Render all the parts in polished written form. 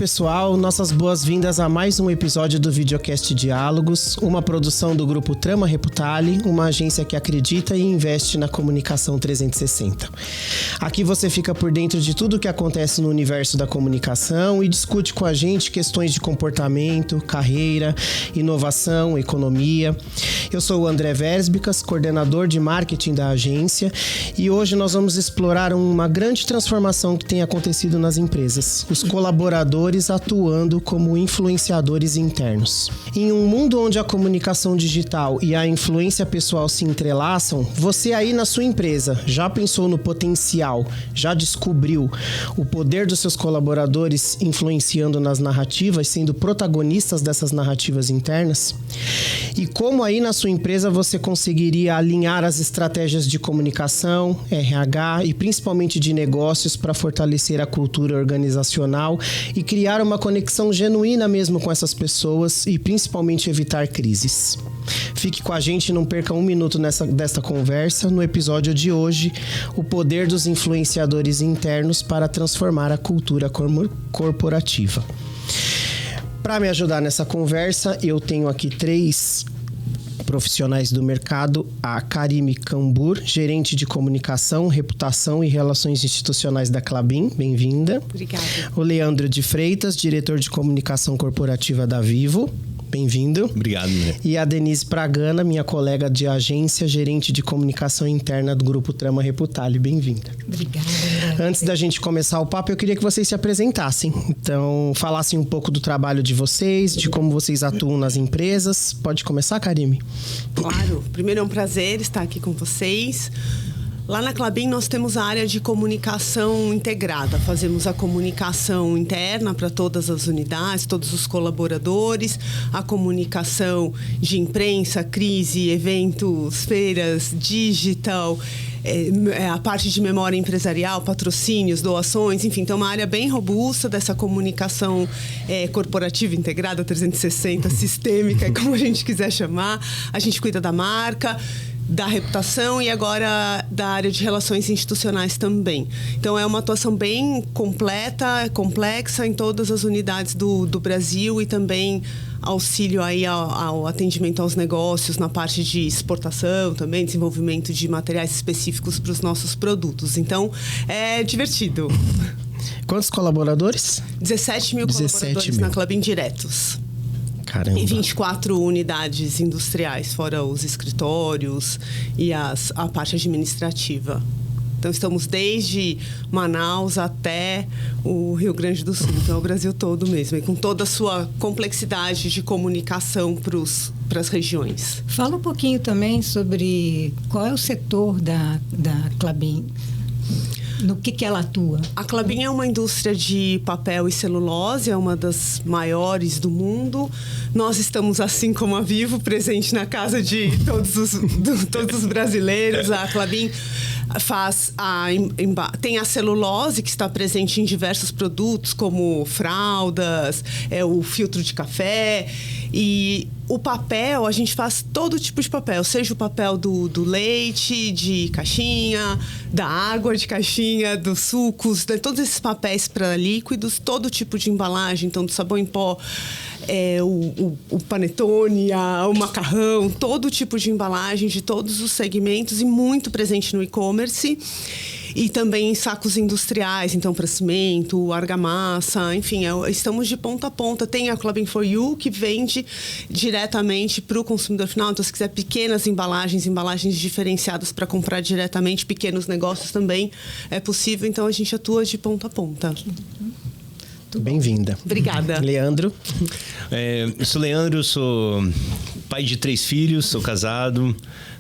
pessoal, nossas boas-vindas a mais um episódio do Videocast Diálogos, uma produção do grupo Trama Reputali, uma agência que acredita e investe na comunicação 360. Aqui você fica por dentro de tudo o que acontece no universo da comunicação e discute com a gente questões de comportamento, carreira, inovação, economia. Eu sou o André Versbicas, coordenador de marketing da agência, e hoje nós vamos explorar uma grande transformação que tem acontecido nas empresas. Os colaboradores atuando como influenciadores internos. Em um mundo onde a comunicação digital e a influência pessoal se entrelaçam, você aí na sua empresa já pensou no potencial, já descobriu o poder dos seus colaboradores influenciando nas narrativas, sendo protagonistas dessas narrativas internas? E como aí na sua empresa você conseguiria alinhar as estratégias de comunicação, RH e principalmente de negócios para fortalecer a cultura organizacional e criar uma conexão genuína mesmo com essas pessoas e principalmente evitar crises. Fique com a gente e não perca um minuto desta conversa no episódio de hoje, o poder dos influenciadores internos para transformar a cultura corporativa. Para me ajudar nessa conversa, eu tenho aqui 3 profissionais do mercado: a Karime Cambur, gerente de comunicação, reputação e relações institucionais da Klabin, bem-vinda. Obrigada. O Leandro de Freitas, diretor de comunicação corporativa da Vivo, bem-vindo. Obrigado, né? E a Denise Pragana, minha colega de agência, gerente de comunicação interna do grupo Trama Reputali, bem-vinda. Obrigada. Antes da gente começar o papo, eu queria que vocês se apresentassem. Então, falassem um pouco do trabalho de vocês, de como vocês atuam nas empresas. Pode começar, Karime? Claro. Primeiro é um prazer estar aqui com vocês. Lá na Klabin nós temos a área de comunicação integrada. Fazemos a comunicação interna para todas as unidades, todos os colaboradores, a comunicação de imprensa, crise, eventos, feiras, digital, a parte de memória empresarial, patrocínios, doações, enfim. Então, uma área bem robusta dessa comunicação corporativa integrada, 360, sistêmica, como a gente quiser chamar. A gente cuida da marca, da reputação e agora da área de relações institucionais também. Então, é uma atuação bem completa, complexa em todas as unidades do Brasil e também auxílio aí ao atendimento aos negócios na parte de exportação também, desenvolvimento de materiais específicos para os nossos produtos. Então, é divertido. Quantos colaboradores? 17 mil colaboradores na Klabin diretos. Caramba. E 24 unidades industriais, fora os escritórios e a parte administrativa. Então, estamos desde Manaus até o Rio Grande do Sul, então é o Brasil todo mesmo, e com toda a sua complexidade de comunicação para as regiões. Fala um pouquinho também sobre qual é o setor da Klabin. No que ela atua? A Klabin é uma indústria de papel e celulose, é uma das maiores do mundo. Nós estamos, assim como a Vivo, presente na casa de todos os brasileiros. A Klabin tem a celulose, que está presente em diversos produtos, como fraldas, o filtro de café. E o papel, a gente faz todo tipo de papel, seja o papel do leite, de caixinha, da água de caixinha, dos sucos, de todos esses papéis para líquidos, todo tipo de embalagem, então do sabão em pó, o panetone, o macarrão, todo tipo de embalagem de todos os segmentos e muito presente no e-commerce. E também em sacos industriais, então para cimento, argamassa, enfim, estamos de ponta a ponta. Tem a Klabin For You, que vende diretamente para o consumidor final. Então, se quiser pequenas embalagens diferenciadas para comprar diretamente, pequenos negócios também é possível. Então, a gente atua de ponta a ponta. Bem-vinda. Obrigada. Leandro? Eu sou Leandro, sou pai de 3 filhos, sou casado,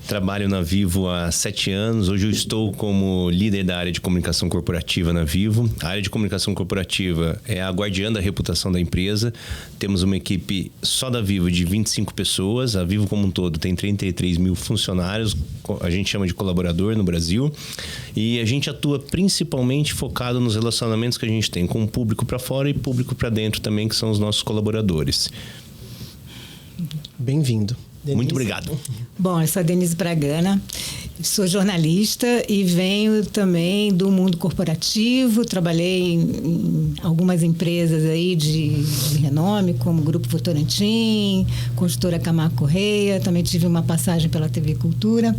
trabalho na Vivo há 7 anos. Hoje eu estou como líder da área de comunicação corporativa na Vivo. A área de comunicação corporativa é a guardiã da reputação da empresa. Temos uma equipe só da Vivo de 25 pessoas. A Vivo como um todo tem 33 mil funcionários, a gente chama de colaborador no Brasil. E a gente atua principalmente focado nos relacionamentos que a gente tem com o público para fora e público para dentro também, que são os nossos colaboradores. Bem-vindo. Denise. Muito obrigado. Bom, eu sou a Denise Bragana, sou jornalista e venho também do mundo corporativo. Trabalhei em algumas empresas aí de renome, como Grupo Votorantim, Construtora Camargo Correia, também tive uma passagem pela TV Cultura.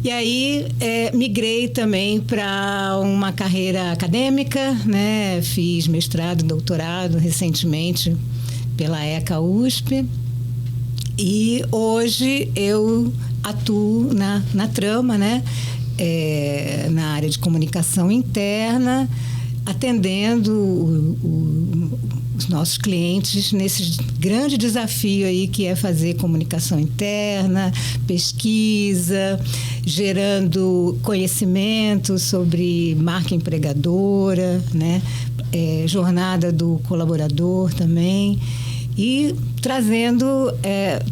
E aí, migrei também para uma carreira acadêmica, né? Fiz mestrado, doutorado recentemente pela ECA USP. E hoje eu atuo na Trama, né? Na área de comunicação interna, atendendo os nossos clientes nesse grande desafio aí que é fazer comunicação interna, pesquisa, gerando conhecimento sobre marca empregadora, né? Jornada do colaborador também. E trazendo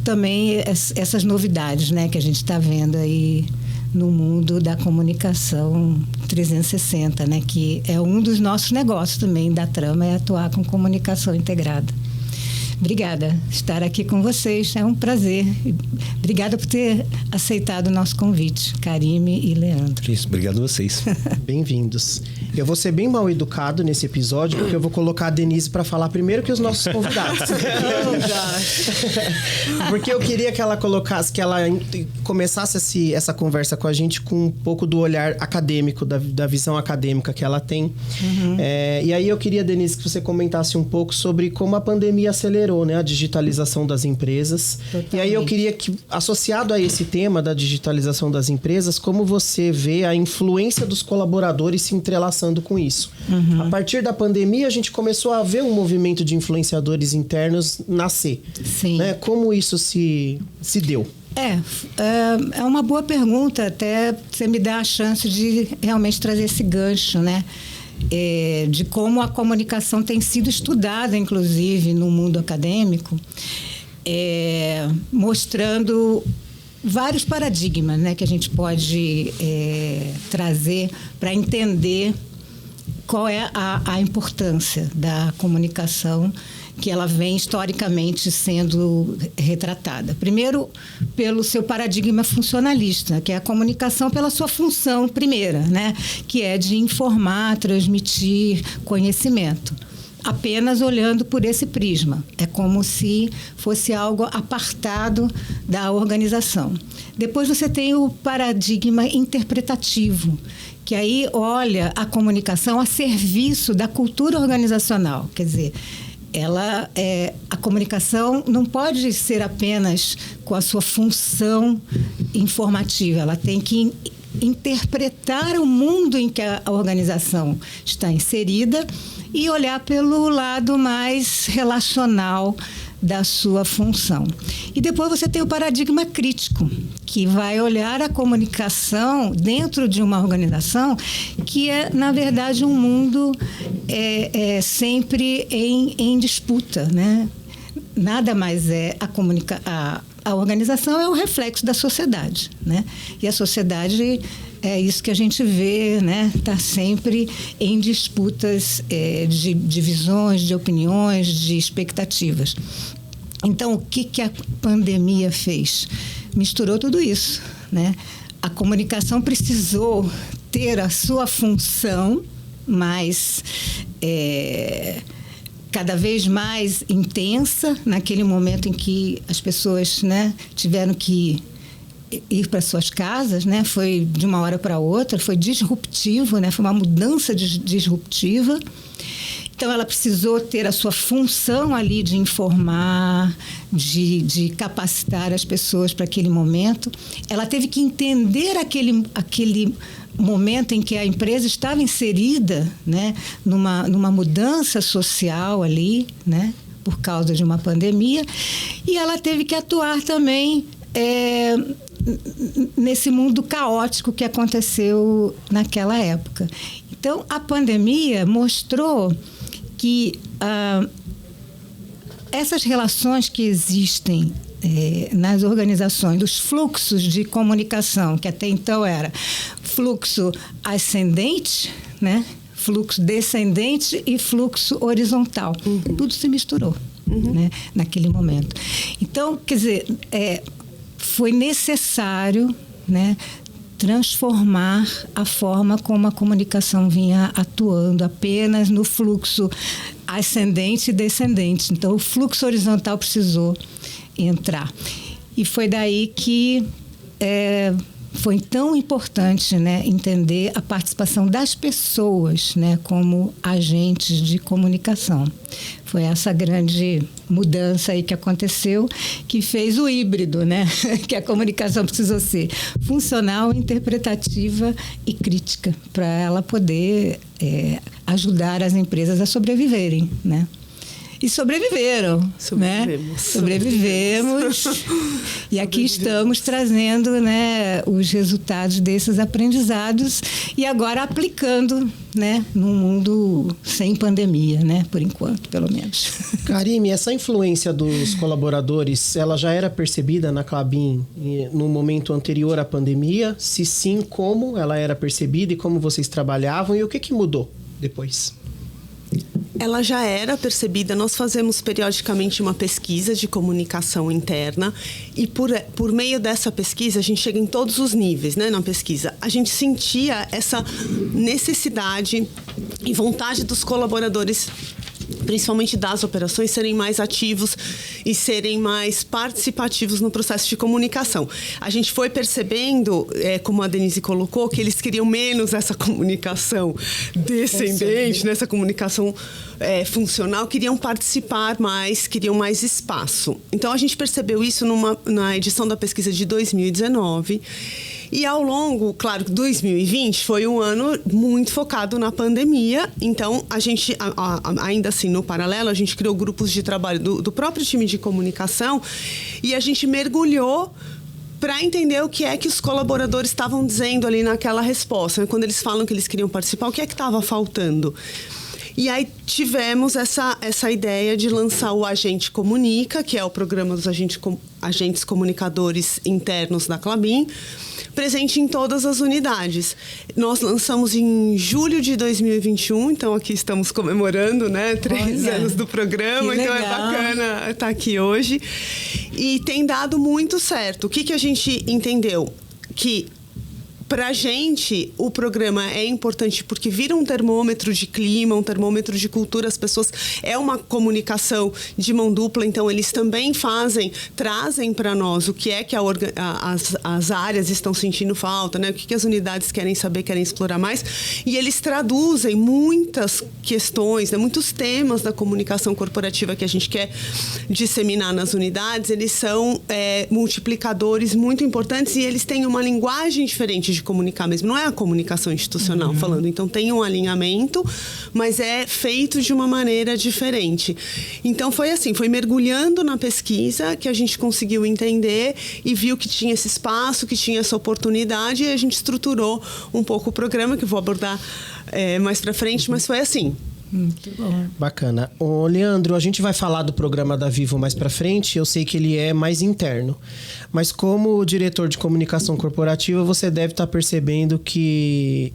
também essas novidades, né, que a gente está vendo aí no mundo da comunicação 360, né, que é um dos nossos negócios também da Trama, é atuar com comunicação integrada. Obrigada por estar aqui com vocês, é um prazer. Obrigada por ter aceitado o nosso convite, Karime e Leandro. Isso, obrigado a vocês. Bem-vindos. Eu vou ser bem mal educado nesse episódio, porque eu vou colocar a Denise para falar primeiro que os nossos convidados. Porque eu queria que ela colocasse, que ela começasse essa conversa com a gente com um pouco do olhar acadêmico, da visão acadêmica que ela tem. Uhum. E aí eu queria, Denise, que você comentasse um pouco sobre como a pandemia acelerou, né, a digitalização das empresas. Totalmente. E aí eu queria que, associado a esse tema da digitalização das empresas, como você vê a influência dos colaboradores se entrelaçando com isso. Uhum. A partir da pandemia, a gente começou a ver um movimento de influenciadores internos nascer. Sim. Né? Como isso se deu? É uma boa pergunta, até você me dá a chance de realmente trazer esse gancho, né? De como a comunicação tem sido estudada, inclusive, no mundo acadêmico, mostrando vários paradigmas, né, que a gente pode trazer para entender qual é a importância da comunicação, que ela vem historicamente sendo retratada. Primeiro, pelo seu paradigma funcionalista, que é a comunicação pela sua função primeira, né? Que é de informar, transmitir conhecimento. Apenas olhando por esse prisma. É como se fosse algo apartado da organização. Depois você tem o paradigma interpretativo, que aí olha a comunicação a serviço da cultura organizacional. Quer dizer, a comunicação não pode ser apenas com a sua função informativa, ela tem que interpretar o mundo em que a organização está inserida e olhar pelo lado mais relacional da sua função. E depois você tem o paradigma crítico, que vai olhar a comunicação dentro de uma organização que é, na verdade, um mundo sempre em disputa, né? Nada mais é a organização é o reflexo da sociedade, né? E a sociedade é isso que a gente vê, né? Está sempre em disputas de visões, de opiniões, de expectativas. Então, o que a pandemia fez? Misturou tudo isso, né? A comunicação precisou ter a sua função mais cada vez mais intensa naquele momento em que as pessoas, né, tiveram que ir para suas casas, né? Foi de uma hora para outra, foi disruptivo, né? Foi uma mudança disruptiva. Então, ela precisou ter a sua função ali de informar, de capacitar as pessoas para aquele momento. Ela teve que entender aquele momento em que a empresa estava inserida, né, numa mudança social ali, né, por causa de uma pandemia. E ela teve que atuar também nesse mundo caótico que aconteceu naquela época. Então, a pandemia mostrou que essas relações que existem nas organizações, dos fluxos de comunicação, que até então era fluxo ascendente, né? Fluxo descendente e fluxo horizontal. Uhum. Tudo se misturou, né? Naquele momento. Então, quer dizer, foi necessário, né, transformar a forma como a comunicação vinha atuando apenas no fluxo ascendente e descendente. Então, o fluxo horizontal precisou entrar. E foi daí que foi tão importante, né, entender a participação das pessoas, né, como agentes de comunicação. Foi essa grande mudança aí que aconteceu, que fez o híbrido, né? Que a comunicação precisou ser funcional, interpretativa e crítica, para ela poder ajudar as empresas a sobreviverem, né? E sobreviveram, Sobrevivemos. E aqui estamos trazendo, né, os resultados desses aprendizados e agora aplicando, né, num mundo sem pandemia, né, por enquanto, pelo menos. Karime, essa influência dos colaboradores, ela já era percebida na Klabin no momento anterior à pandemia? Se sim, como ela era percebida e como vocês trabalhavam e o que mudou depois? Ela já era percebida. Nós fazemos periodicamente uma pesquisa de comunicação interna e por meio dessa pesquisa a gente chega em todos os níveis, né, na pesquisa. A gente sentia essa necessidade e vontade dos colaboradores, principalmente das operações, serem mais ativos e serem mais participativos no processo de comunicação. A gente foi percebendo, como a Denise colocou, que eles queriam menos essa comunicação descendente, nessa comunicação funcional, queriam participar mais, queriam mais espaço. Então, a gente percebeu isso na edição da pesquisa de 2019. E ao longo, claro, 2020 foi um ano muito focado na pandemia. Então, a gente, ainda assim, no paralelo, a gente criou grupos de trabalho do próprio time de comunicação e a gente mergulhou para entender o que é que os colaboradores estavam dizendo ali naquela resposta. Quando eles falam que eles queriam participar, o que é que estava faltando? E aí tivemos essa ideia de lançar o Agente Comunica, que é o programa dos agentes comunicadores internos da Klabin, presente em todas as unidades. Nós lançamos em julho de 2021, então aqui estamos comemorando, né, 3 anos do programa, então é bacana estar aqui hoje. E tem dado muito certo. O que a gente entendeu? Que pra gente, o programa é importante porque vira um termômetro de clima, um termômetro de cultura. As pessoas... É uma comunicação de mão dupla, então eles também trazem para nós o que é que as áreas estão sentindo falta, né? O que as unidades querem saber, querem explorar mais. E eles traduzem muitas questões, né? Muitos temas da comunicação corporativa que a gente quer disseminar nas unidades. Eles são multiplicadores muito importantes e eles têm uma linguagem diferente de comunicar mesmo. Não é a comunicação institucional falando. Então, tem um alinhamento, mas é feito de uma maneira diferente. Então, foi assim, foi mergulhando na pesquisa que a gente conseguiu entender e viu que tinha esse espaço, que tinha essa oportunidade e a gente estruturou um pouco o programa, que eu vou abordar mais para frente, mas foi assim. Muito bom. Bacana. Ô, Leandro, a gente vai falar do programa da Vivo mais pra frente. Eu sei que ele é mais interno. Mas como diretor de comunicação corporativa, você deve estar percebendo que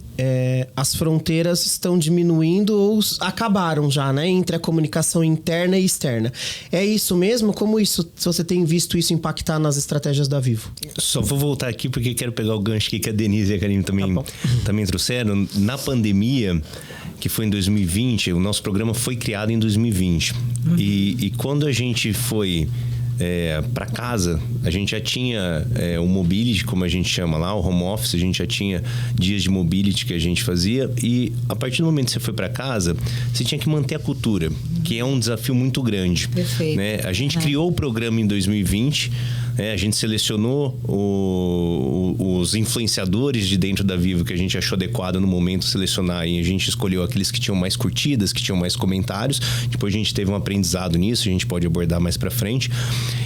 as fronteiras estão diminuindo ou acabaram já, né? Entre a comunicação interna e externa. É isso mesmo? Como isso, se você tem visto isso impactar nas estratégias da Vivo? Só vou voltar aqui porque quero pegar o gancho aqui que a Denise e a Karime também trouxeram. Na pandemia, que foi em 2020, o nosso programa foi criado em 2020. E quando a gente foi para casa, a gente já tinha o mobility, como a gente chama lá, o home office, a gente já tinha dias de mobility que a gente fazia. E a partir do momento que você foi para casa, você tinha que manter a cultura, que é um desafio muito grande. Perfeito. Né? A gente criou o programa em 2020, a gente selecionou os influenciadores de dentro da Vivo que a gente achou adequado no momento selecionar, e a gente escolheu aqueles que tinham mais curtidas, que tinham mais comentários. Depois a gente teve um aprendizado nisso, a gente pode abordar mais para frente.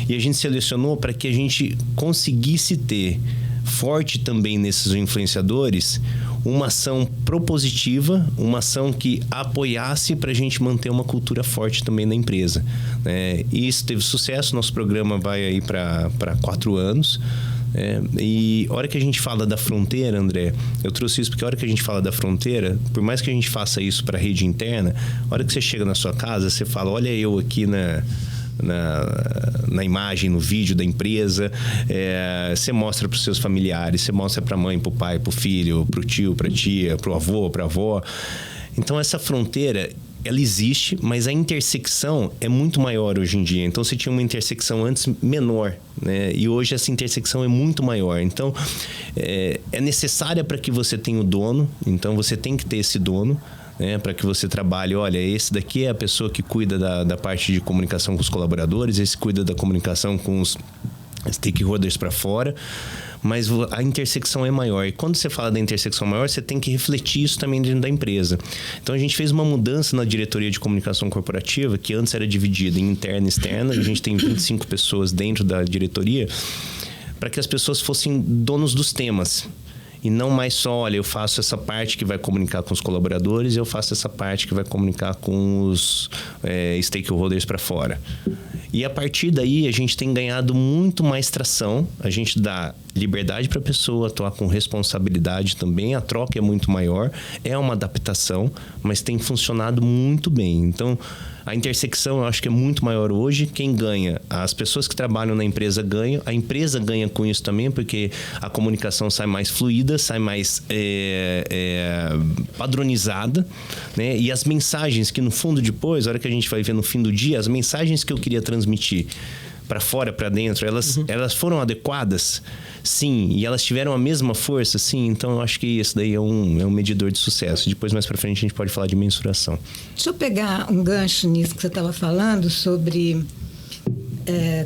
E a gente selecionou para que a gente conseguisse ter forte também nesses influenciadores uma ação propositiva, uma ação que apoiasse para a gente manter uma cultura forte também na empresa. Né? E isso teve sucesso, nosso programa vai aí para 4 anos. E a hora que a gente fala da fronteira, André, eu trouxe isso porque a hora que a gente fala da fronteira, por mais que a gente faça isso para a rede interna, a hora que você chega na sua casa, você fala, olha eu aqui na imagem, no vídeo da empresa. Você mostra para os seus familiares, você mostra para a mãe, para o pai, para o filho, para o tio, para a tia, para o avô, para a avó. Então, essa fronteira, ela existe, mas a intersecção é muito maior hoje em dia. Então, você tinha uma intersecção antes menor, né? E hoje essa intersecção é muito maior. Então, é necessária para que você tenha o dono. Então, você tem que ter esse dono, né? Para que você trabalhe, olha, esse daqui é a pessoa que cuida da parte de comunicação com os colaboradores, esse cuida da comunicação com os stakeholders para fora. Mas a intersecção é maior. E quando você fala da intersecção maior, você tem que refletir isso também dentro da empresa. Então, a gente fez uma mudança na diretoria de comunicação corporativa, que antes era dividida em interna e externa. A gente tem 25 pessoas dentro da diretoria, para que as pessoas fossem donos dos temas. E não mais só, olha, eu faço essa parte que vai comunicar com os colaboradores, eu faço essa parte que vai comunicar com os stakeholders para fora. E a partir daí, a gente tem ganhado muito mais tração. A gente dá liberdade para a pessoa atuar com responsabilidade também. A troca é muito maior. É uma adaptação, mas tem funcionado muito bem. Então, a intersecção eu acho que é muito maior hoje. Quem ganha? As pessoas que trabalham na empresa ganham. A empresa ganha com isso também, porque a comunicação sai mais fluida, sai mais padronizada, né? E as mensagens que no fundo depois, a hora que a gente vai ver no fim do dia, as mensagens que eu queria transmitir para fora, para dentro, elas foram adequadas? Sim. E elas tiveram a mesma força? Sim. Então, eu acho que isso daí é um medidor de sucesso. Depois, mais para frente, a gente pode falar de mensuração. Deixa eu pegar um gancho nisso que você estava falando sobre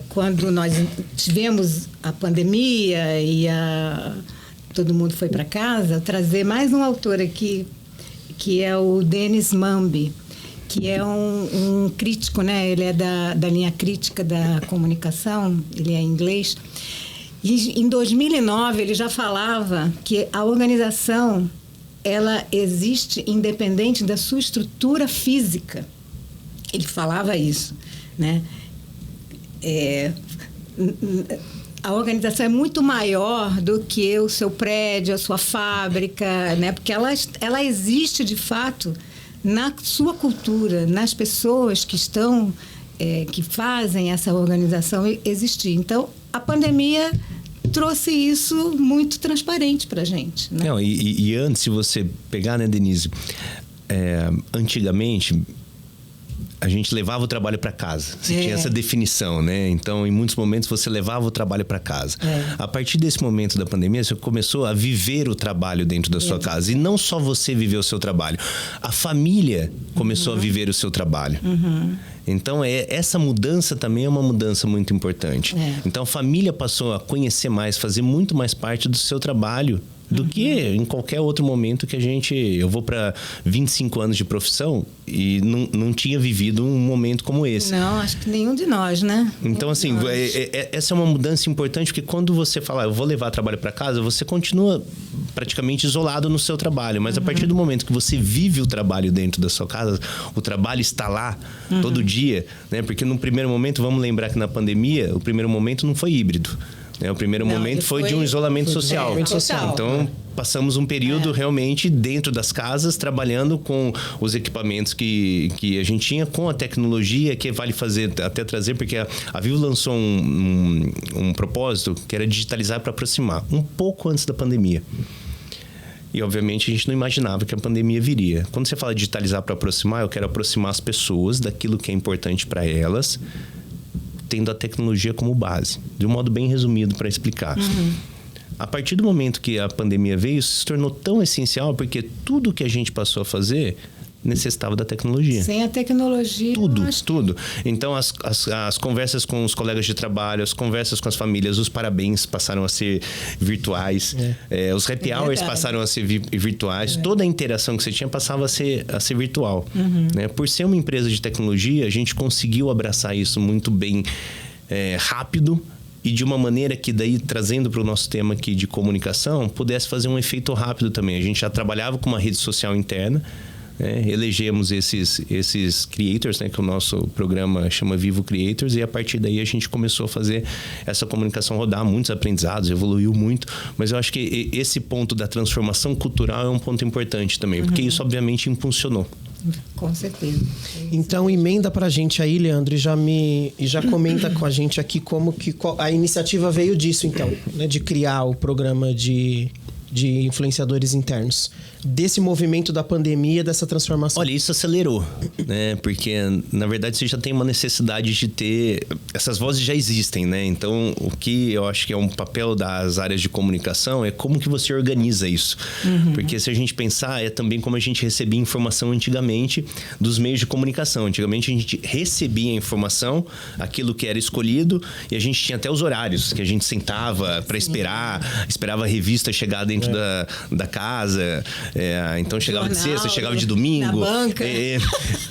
quando nós tivemos a pandemia e todo mundo foi para casa, trazer mais um autor aqui, que é o Dennis Mambi, que é um crítico, né? Ele é da linha crítica da comunicação, ele é inglês. E em 2009 ele já falava que a organização ela existe independente da sua estrutura física. Ele falava isso, né? A organização é muito maior do que o seu prédio, a sua fábrica, né? Porque ela existe de fato na sua cultura, nas pessoas que estão, que fazem essa organização existir. Então, a pandemia trouxe isso muito transparente para a gente, né? Não, e antes, se você pegar, né, Denise, antigamente a gente levava o trabalho para casa. Você tinha essa definição, né? Então, em muitos momentos, você levava o trabalho para casa. A partir desse momento da pandemia, você começou a viver o trabalho dentro da sua casa. E não só você viveu o seu trabalho. A família começou a viver o seu trabalho. Então, essa mudança também é uma mudança muito importante. Então, a família passou a conhecer mais, fazer muito mais parte do seu trabalho do que em qualquer outro momento que eu vou para 25 anos de profissão e não tinha vivido um momento como esse. Não, acho que nenhum de nós, né? Então, assim, essa é uma mudança importante, porque quando você fala, eu vou levar trabalho para casa, você continua praticamente isolado no seu trabalho, mas a partir do momento que você vive o trabalho dentro da sua casa, o trabalho está lá todo dia, né? Porque no primeiro momento, vamos lembrar que na pandemia, o primeiro momento não foi híbrido. O primeiro momento foi de um isolamento social. Então, passamos um período realmente dentro das casas, trabalhando com os equipamentos que a gente tinha, com a tecnologia, que vale até trazer, porque a Vivo lançou um propósito que era digitalizar para aproximar, um pouco antes da pandemia. E, obviamente, a gente não imaginava que a pandemia viria. Quando você fala digitalizar para aproximar, eu quero aproximar as pessoas daquilo que é importante para elas, tendo a tecnologia como base, de um modo bem resumido para explicar. A partir do momento que a pandemia veio, isso se tornou tão essencial, porque tudo que a gente passou a fazer necessitava da tecnologia. Sem a tecnologia... Tudo. Então, as conversas com os colegas de trabalho, as conversas com as famílias, os parabéns passaram a ser virtuais, os happy hours passaram a ser virtuais, toda a interação que você tinha passava a ser virtual. Né? Por ser uma empresa de tecnologia, a gente conseguiu abraçar isso muito bem rápido, e de uma maneira que daí, trazendo para o nosso tema aqui de comunicação, pudesse fazer um efeito rápido também. A gente já trabalhava com uma rede social interna, elegemos esses creators, né, que o nosso programa chama Vivo Creators, e a partir daí a gente começou a fazer essa comunicação rodar, muitos aprendizados, evoluiu muito, mas eu acho que esse ponto da transformação cultural é um ponto importante também, porque isso obviamente impulsionou. Com certeza. Então, emenda pra gente aí, Leandro, e já comenta com a gente aqui como que a iniciativa veio disso, então, né, de criar o programa de influenciadores internos. Desse movimento da pandemia, dessa transformação. Olha, isso acelerou, né? Porque, na verdade, você já tem uma necessidade de ter... Essas vozes já existem, né? Então, o que eu acho que é um papel das áreas de comunicação é como que você organiza isso. Porque se a gente pensar, é também como a gente recebia informação antigamente dos meios de comunicação. Antigamente, a gente recebia a informação, aquilo que era escolhido, e a gente tinha até os horários, que a gente sentava para esperava a revista chegar dentro da casa... então chegava de sexta, chegava de domingo. Na banca.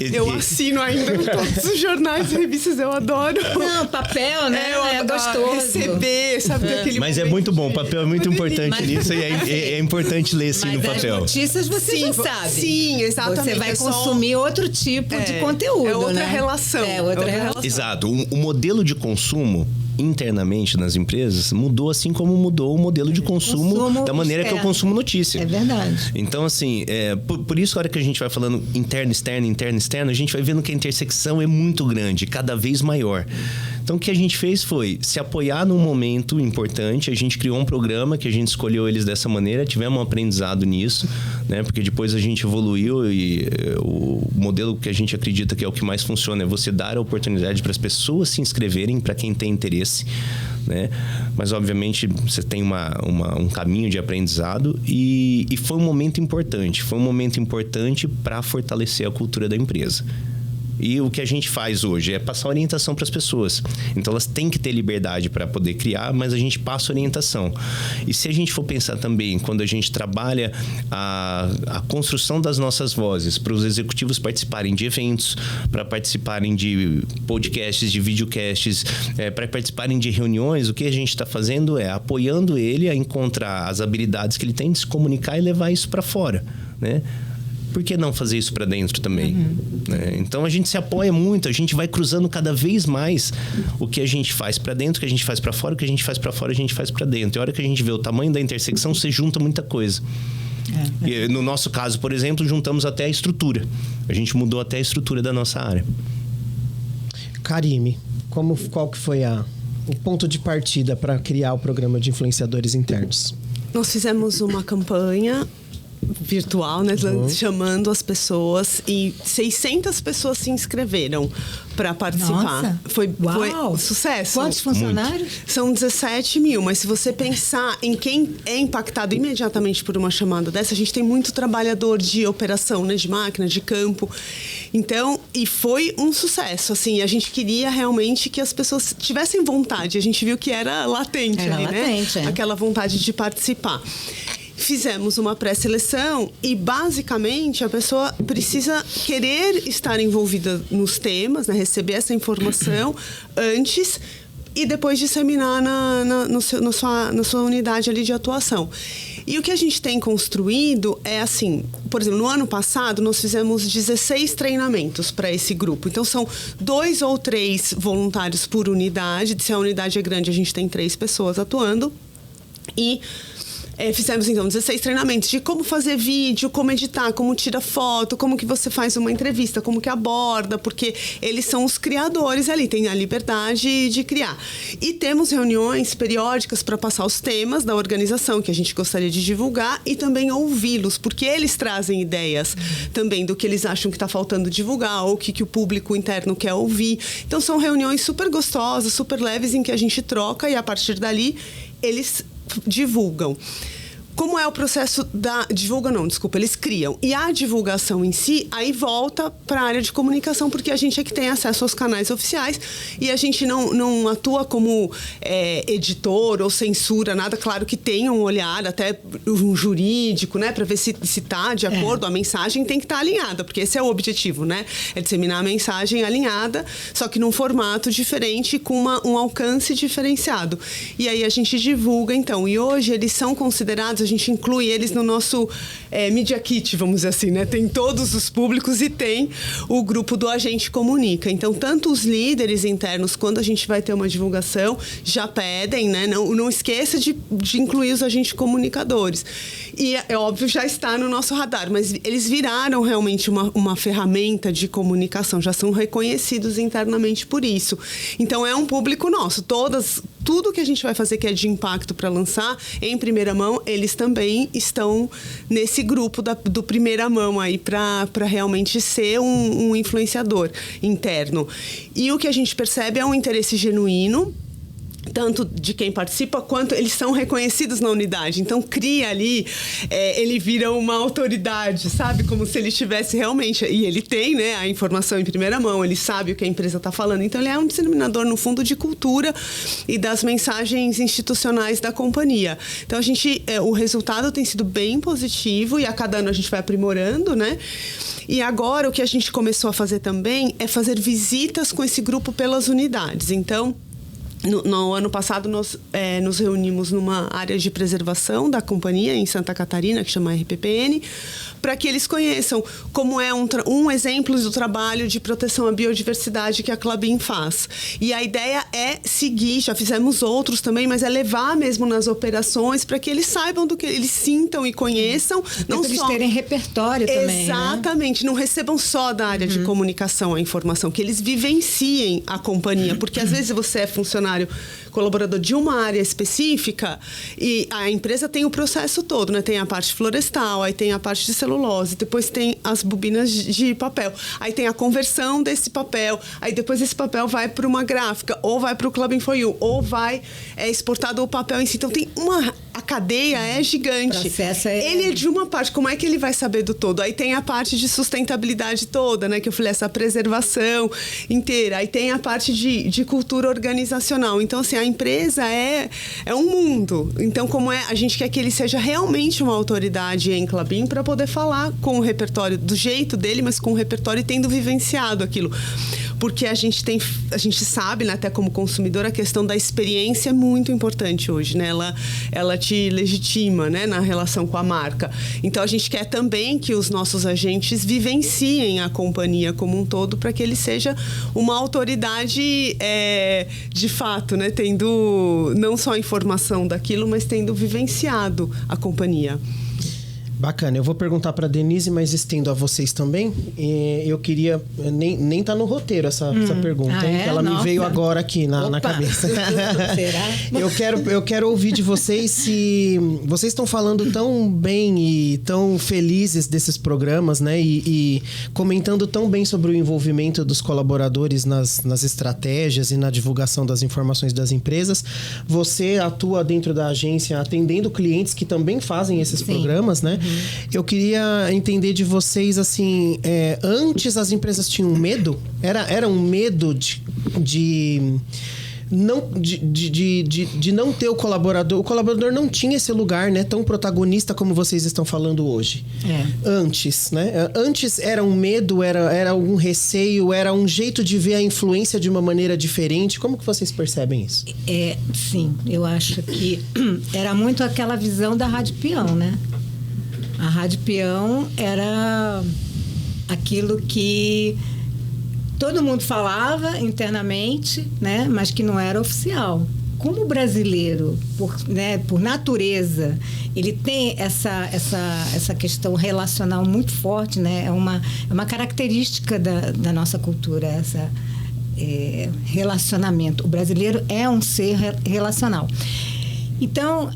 Eu assino ainda todos os jornais e revistas, eu adoro. Não, papel, né? É gostoso. Receber, sabe? Aquele Mas é muito bom, o papel é muito importante nisso e é importante ler sim no papel. As notícias você já sabe. Sim, exatamente. Você vai consumir outro tipo de conteúdo, é outra né? relação. É outra relação. Exato. O modelo de consumo internamente nas empresas mudou, assim como mudou o modelo de consumo da maneira que eu consumo notícia. É verdade. Então, assim, por isso, a hora que a gente vai falando interno, externo, a gente vai vendo que a intersecção é muito grande, cada vez maior. Então, o que a gente fez foi se apoiar num momento importante. A gente criou um programa que a gente escolheu eles dessa maneira, tivemos um aprendizado nisso, né? Porque depois a gente evoluiu e o modelo que a gente acredita que é o que mais funciona é você dar a oportunidade para as pessoas se inscreverem, para quem tem interesse, né? Mas, obviamente, você tem um caminho de aprendizado e foi um momento importante. Foi um momento importante para fortalecer a cultura da empresa. E o que a gente faz hoje é passar orientação para as pessoas. Então, elas têm que ter liberdade para poder criar, mas a gente passa orientação. E se a gente for pensar também, quando a gente trabalha a construção das nossas vozes, para os executivos participarem de eventos, para participarem de podcasts, de videocasts, para participarem de reuniões, o que a gente está fazendo é apoiando ele a encontrar as habilidades que ele tem de se comunicar e levar isso para fora, né? Por que não fazer isso para dentro também? Então, a gente se apoia muito, a gente vai cruzando cada vez mais o que a gente faz para dentro, o que a gente faz para fora, o que a gente faz para fora, a gente faz para dentro. E a hora que a gente vê o tamanho da intersecção, você junta muita coisa. E, no nosso caso, por exemplo, juntamos até a estrutura. A gente mudou até a estrutura da nossa área. Karime, qual que foi o ponto de partida para criar o programa de influenciadores internos? Nós fizemos uma campanha virtual, né? Chamando as pessoas e 600 pessoas se inscreveram para participar. Nossa. Foi sucesso. Quantos funcionários? Muito. São 17 mil, mas se você pensar em quem é impactado imediatamente por uma chamada dessa, a gente tem muito trabalhador de operação, né? De máquina, de campo. Então, e foi um sucesso, assim, a gente queria realmente que as pessoas tivessem vontade, a gente viu que era latente ali, latente, né? Aquela vontade de participar. Fizemos uma pré-seleção e, basicamente, a pessoa precisa querer estar envolvida nos temas, né? Receber essa informação antes e depois disseminar na sua unidade ali de atuação. E o que a gente tem construído é assim, por exemplo, no ano passado nós fizemos 16 treinamentos para esse grupo. Então, são 2 ou 3 voluntários por unidade. Se a unidade é grande, a gente tem 3 pessoas atuando. E fizemos, então, 16 treinamentos de como fazer vídeo, como editar, como tira foto, como que você faz uma entrevista, como que aborda, porque eles são os criadores ali, têm a liberdade de criar. E temos reuniões periódicas para passar os temas da organização que a gente gostaria de divulgar e também ouvi-los, porque eles trazem ideias também do que eles acham que está faltando divulgar ou o que o público interno quer ouvir. Então, são reuniões super gostosas, super leves, em que a gente troca e, a partir dali, eles divulgam. Como é o processo da... eles criam. E a divulgação em si, aí volta para a área de comunicação, porque a gente é que tem acesso aos canais oficiais e a gente não atua como editor ou censura, nada. Claro que tem um olhar até um jurídico, né? Para ver se está de acordo. A mensagem tem que estar alinhada, porque esse é o objetivo, né? É disseminar a mensagem alinhada, só que num formato diferente, com um alcance diferenciado. E aí a gente divulga, então. E hoje eles são considerados... a gente inclui eles no nosso Media Kit, vamos dizer assim, né? Tem todos os públicos e tem o grupo do Agente Comunica. Então, tanto os líderes internos, quando a gente vai ter uma divulgação, já pedem, né? Não esqueça de incluir os agentes comunicadores. E, é óbvio, já está no nosso radar, mas eles viraram realmente uma ferramenta de comunicação, já são reconhecidos internamente por isso. Então, é um público nosso. Tudo que a gente vai fazer que é de impacto para lançar, em primeira mão, eles também estão nesse grupo do primeira mão aí para realmente ser um influenciador interno. E o que a gente percebe é um interesse genuíno, tanto de quem participa, quanto eles são reconhecidos na unidade. Então, cria ali, ele vira uma autoridade, sabe? Como se ele tivesse realmente... E ele tem, né, a informação em primeira mão, ele sabe o que a empresa está falando. Então, ele é um disseminador, no fundo, de cultura e das mensagens institucionais da companhia. Então, o resultado tem sido bem positivo e a cada ano a gente vai aprimorando, né? E agora, o que a gente começou a fazer também é fazer visitas com esse grupo pelas unidades. Então... No ano passado, nós nos reunimos numa área de preservação da companhia em Santa Catarina, que chama RPPN, para que eles conheçam como é um exemplo do trabalho de proteção à biodiversidade que a Klabin faz. E a ideia é seguir, já fizemos outros também, mas é levar mesmo nas operações para que eles saibam do que eles sintam e conheçam. Não eles terem repertório também. Exatamente, né? Não recebam só da área de comunicação a informação, que eles vivenciem a companhia, porque às vezes você é funcionário colaborador de uma área específica e a empresa tem o processo todo, né? Tem a parte florestal, aí tem a parte de celulose, depois tem as bobinas de papel, aí tem a conversão desse papel, aí depois esse papel vai para uma gráfica, ou vai para o Klabin For You, ou vai exportado o papel em si. Então tem a cadeia é gigante. O processo ele é de uma parte, como é que ele vai saber do todo? Aí tem a parte de sustentabilidade toda, né? Que eu falei, essa preservação inteira. Aí tem a parte de cultura organizacional. Então, assim, a empresa é um mundo. Então, a gente quer que ele seja realmente uma autoridade em Klabin para poder falar com o repertório do jeito dele, mas com o repertório tendo vivenciado aquilo. Porque a gente sabe, né, até como consumidor, a questão da experiência é muito importante hoje, né? Ela te legitima, né, na relação com a marca. Então, a gente quer também que os nossos agentes vivenciem a companhia como um todo para que ele seja uma autoridade de fato, né? Tendo não só a informação daquilo, mas tendo vivenciado a companhia. Bacana. Eu vou perguntar para a Denise, mas estendo a vocês também. Eu queria... Nem tá no roteiro essa pergunta, hein? Que ela me veio agora aqui na cabeça. Será? Eu quero ouvir de vocês se... Vocês estão falando tão bem e tão felizes desses programas, né? E comentando tão bem sobre o envolvimento dos colaboradores nas estratégias e na divulgação das informações das empresas. Você atua dentro da agência atendendo clientes que também fazem esses programas, né? Eu queria entender de vocês, assim, antes as empresas tinham medo? Era um medo de não ter o colaborador. O colaborador não tinha esse lugar, né, tão protagonista como vocês estão falando hoje. Antes, né? Antes era um medo, era um receio, era um jeito de ver a influência de uma maneira diferente. Como que vocês percebem isso? Sim, eu acho que era muito aquela visão da Rádio Peão, né? A Rádio Peão era aquilo que todo mundo falava internamente, né? Mas que não era oficial. Como o brasileiro, por natureza, ele tem essa questão relacional muito forte, né? É uma característica da nossa cultura, relacionamento. O brasileiro é um ser relacional. Então,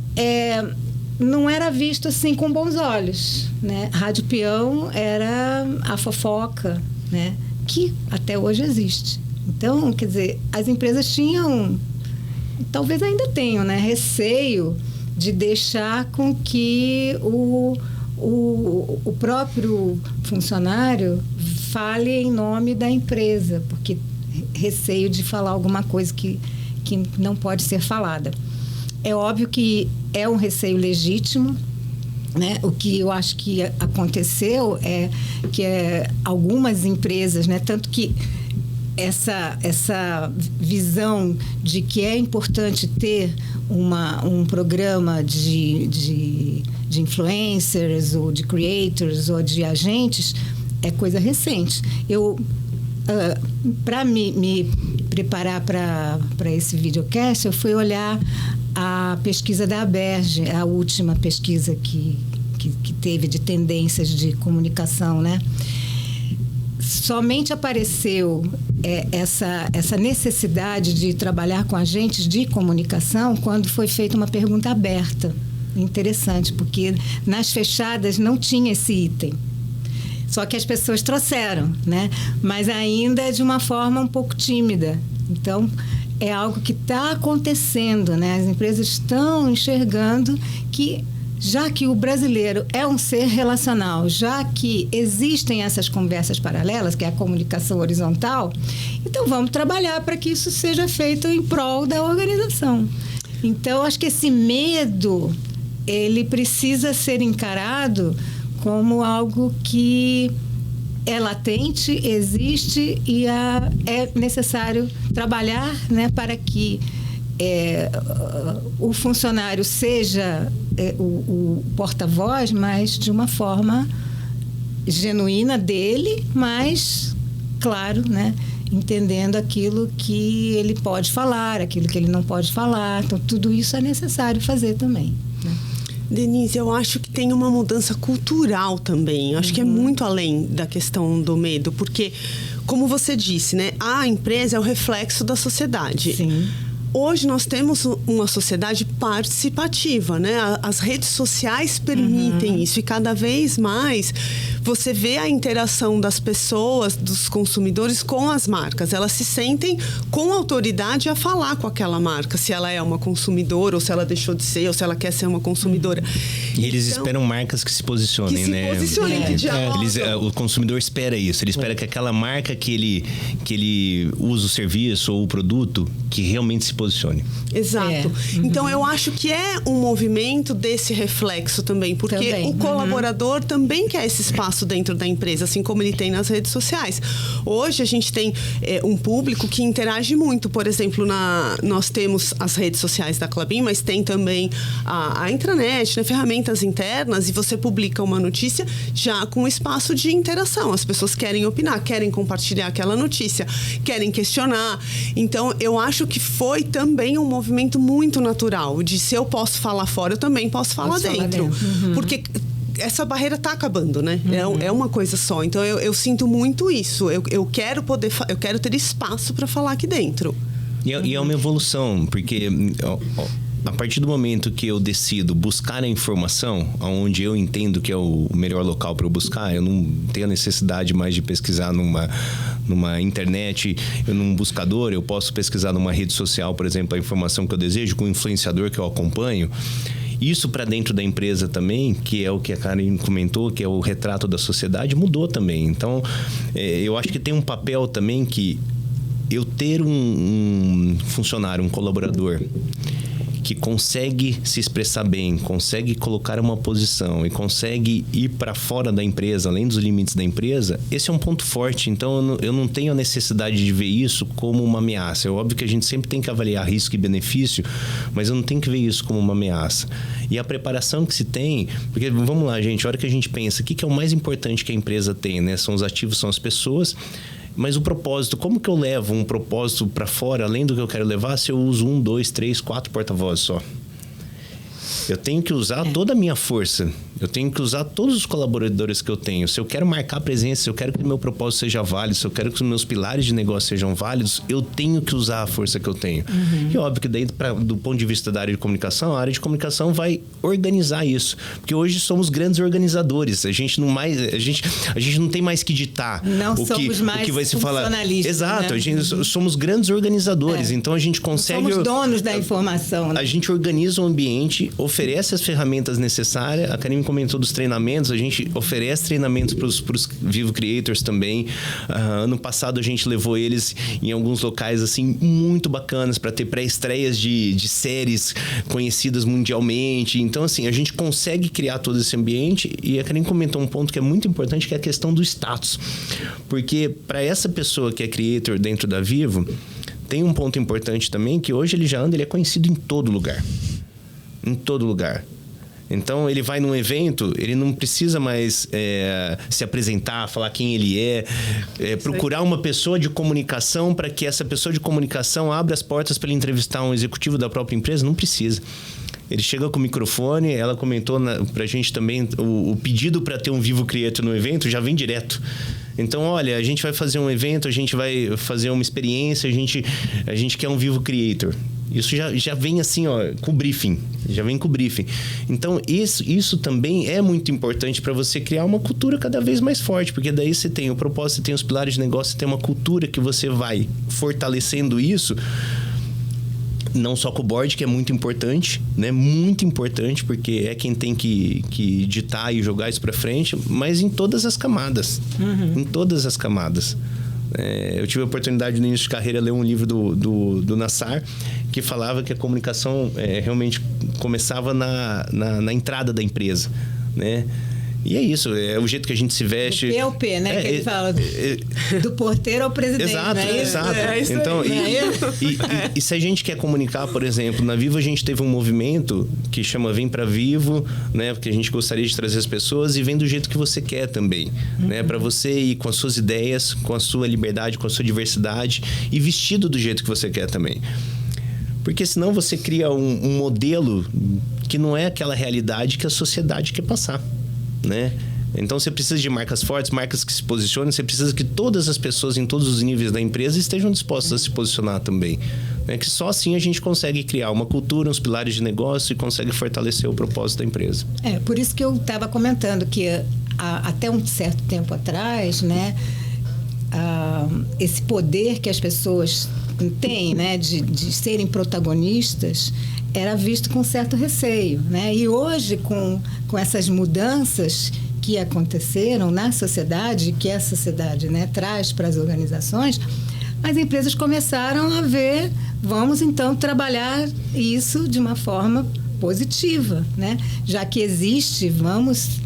não era visto assim com bons olhos, né? Rádio Peão era a fofoca, né? Que até hoje existe. Então, quer dizer, as empresas tinham, talvez ainda tenham, né? Receio de deixar com que o próprio funcionário fale em nome da empresa, porque receio de falar alguma coisa que não pode ser falada. É óbvio que é um receio legítimo, né? O que eu acho que aconteceu é que algumas empresas, né? Tanto que essa visão de que é importante ter um programa de influencers ou de creators ou de agentes é coisa recente. Para me preparar para esse videocast, eu fui olhar a pesquisa da Aberge, a última pesquisa que teve de tendências de comunicação, né? Somente apareceu essa necessidade de trabalhar com agentes de comunicação quando foi feita uma pergunta aberta. Interessante, porque nas fechadas não tinha esse item. Só que as pessoas trouxeram, né? Mas ainda de uma forma um pouco tímida. Então, é algo que está acontecendo, né? As empresas estão enxergando que, já que o brasileiro é um ser relacional, já que existem essas conversas paralelas, que é a comunicação horizontal, então vamos trabalhar para que isso seja feito em prol da organização. Então, acho que esse medo, ele precisa ser encarado como algo que é latente, existe e é necessário trabalhar, né, para que o funcionário seja o porta-voz, mas de uma forma genuína dele, mas, claro, né, entendendo aquilo que ele pode falar, aquilo que ele não pode falar. Então, tudo isso é necessário fazer também, né? Denise, eu acho que tem uma mudança cultural também. Eu acho que é muito além da questão do medo, porque, como você disse, né, a empresa é o reflexo da sociedade. Sim. Hoje nós temos uma sociedade participativa, né? As redes sociais permitem isso, e cada vez mais você vê a interação das pessoas, dos consumidores com as marcas. Elas se sentem com autoridade a falar com aquela marca, se ela é uma consumidora, ou se ela deixou de ser, ou se ela quer ser uma consumidora. E eles esperam marcas que se posicionem, que né? Se posicionem, que dialogam. O consumidor espera isso. Ele espera que aquela marca que ele usa o serviço ou o produto, que realmente se posicione. Exato. Então, eu acho que é um movimento desse reflexo também, porque o colaborador também quer esse espaço dentro da empresa, assim como ele tem nas redes sociais. Hoje, a gente tem um público que interage muito. Por exemplo, nós temos as redes sociais da Klabin, mas tem também a intranet, né, ferramentas internas, e você publica uma notícia já com espaço de interação. As pessoas querem opinar, querem compartilhar aquela notícia, querem questionar. Então, eu acho que foi também um movimento muito natural, de se eu posso falar fora, eu também posso falar dentro. Porque essa barreira está acabando, né? É uma coisa só. Então, eu sinto muito isso. Eu quero eu quero ter espaço para falar aqui dentro. E é uma evolução, porque a partir do momento que eu decido buscar a informação, onde eu entendo que é o melhor local para eu buscar, eu não tenho a necessidade mais de pesquisar numa internet, num buscador. Eu posso pesquisar numa rede social, por exemplo, a informação que eu desejo, com o influenciador que eu acompanho. Isso para dentro da empresa também, que é o que a Karen comentou, que é o retrato da sociedade, mudou também. Então, eu acho que tem um papel também que eu ter um funcionário, um colaborador que consegue se expressar bem, consegue colocar uma posição e consegue ir para fora da empresa, além dos limites da empresa, esse é um ponto forte. Então, eu não tenho a necessidade de ver isso como uma ameaça. É óbvio que a gente sempre tem que avaliar risco e benefício, mas eu não tenho que ver isso como uma ameaça. E a preparação que se tem, porque vamos lá, gente, a hora que a gente pensa, o que é o mais importante que a empresa tem, né? São os ativos, são as pessoas. Mas o propósito, como que eu levo um propósito para fora, além do que eu quero levar, se eu uso 1, 2, 3, 4 porta-vozes só? Eu tenho que usar toda a minha força. Eu tenho que usar todos os colaboradores que eu tenho. Se eu quero marcar presença, se eu quero que o meu propósito seja válido, se eu quero que os meus pilares de negócio sejam válidos, eu tenho que usar a força que eu tenho. E óbvio que daí, do ponto de vista da área de comunicação, a área de comunicação vai organizar isso. Porque hoje somos grandes organizadores. A gente não tem mais que ditar o que vai se falar. Exato, né? A gente somos grandes organizadores. Então a gente consegue... Somos donos da informação, né? A gente organiza o ambiente, oferece as ferramentas necessárias. A Karen comentou dos treinamentos, a gente oferece treinamentos para os Vivo Creators também. Ano passado a gente levou eles em alguns locais assim muito bacanas para ter pré-estreias de séries conhecidas mundialmente. Então, assim, a gente consegue criar todo esse ambiente. E a Karen comentou um ponto que é muito importante, que é a questão do status. Porque para essa pessoa que é creator dentro da Vivo, tem um ponto importante também, que hoje ele é conhecido em todo lugar. Em todo lugar. Então, ele vai num evento, ele não precisa mais se apresentar, falar quem ele procurar uma pessoa de comunicação para que essa pessoa de comunicação abra as portas para ele entrevistar um executivo da própria empresa. Não precisa. Ele chega com o microfone, ela comentou pra gente também, o pedido para ter um Vivo Creator no evento já vem direto. Então, olha, a gente vai fazer um evento, a gente vai fazer uma experiência, a gente quer um Vivo Creator. Isso já vem assim, ó, com o briefing. Já vem com o briefing. Então, isso também é muito importante para você criar uma cultura cada vez mais forte, porque daí você tem o propósito, você tem os pilares de negócio, você tem uma cultura que você vai fortalecendo isso. Não só com o board, que é muito importante, né? Muito importante, porque é quem tem que ditar e jogar isso para frente, mas em todas as camadas. Em todas as camadas. Eu tive a oportunidade no início de carreira de ler um livro do Nassar, que falava que a comunicação realmente começava na entrada da empresa, né? E é isso, é o jeito que a gente se veste. PLP, né? Que ele fala do porteiro ao presidente. Exato, né? exato. Isso então, aí. E se a gente quer comunicar, por exemplo, na Vivo a gente teve um movimento que chama Vem Pra Vivo, né? Porque a gente gostaria de trazer as pessoas e vem do jeito que você quer também, né? Para você ir com as suas ideias, com a sua liberdade, com a sua diversidade e vestido do jeito que você quer também. Porque senão você cria um modelo que não é aquela realidade que a sociedade quer passar. Né? Então você precisa de marcas fortes, marcas que se posicionem, você precisa que todas as pessoas em todos os níveis da empresa estejam dispostas a se posicionar também, né? Que só assim a gente consegue criar uma cultura, uns pilares de negócio e consegue fortalecer o propósito da empresa. Por isso que eu estava comentando que até um certo tempo atrás, né, esse poder que as pessoas têm, né, de serem protagonistas era visto com certo receio, né? E hoje, com essas mudanças que aconteceram na sociedade, que a sociedade, né, traz para as organizações, as empresas começaram a ver, vamos então trabalhar isso de uma forma positiva, né? Já que existe, vamos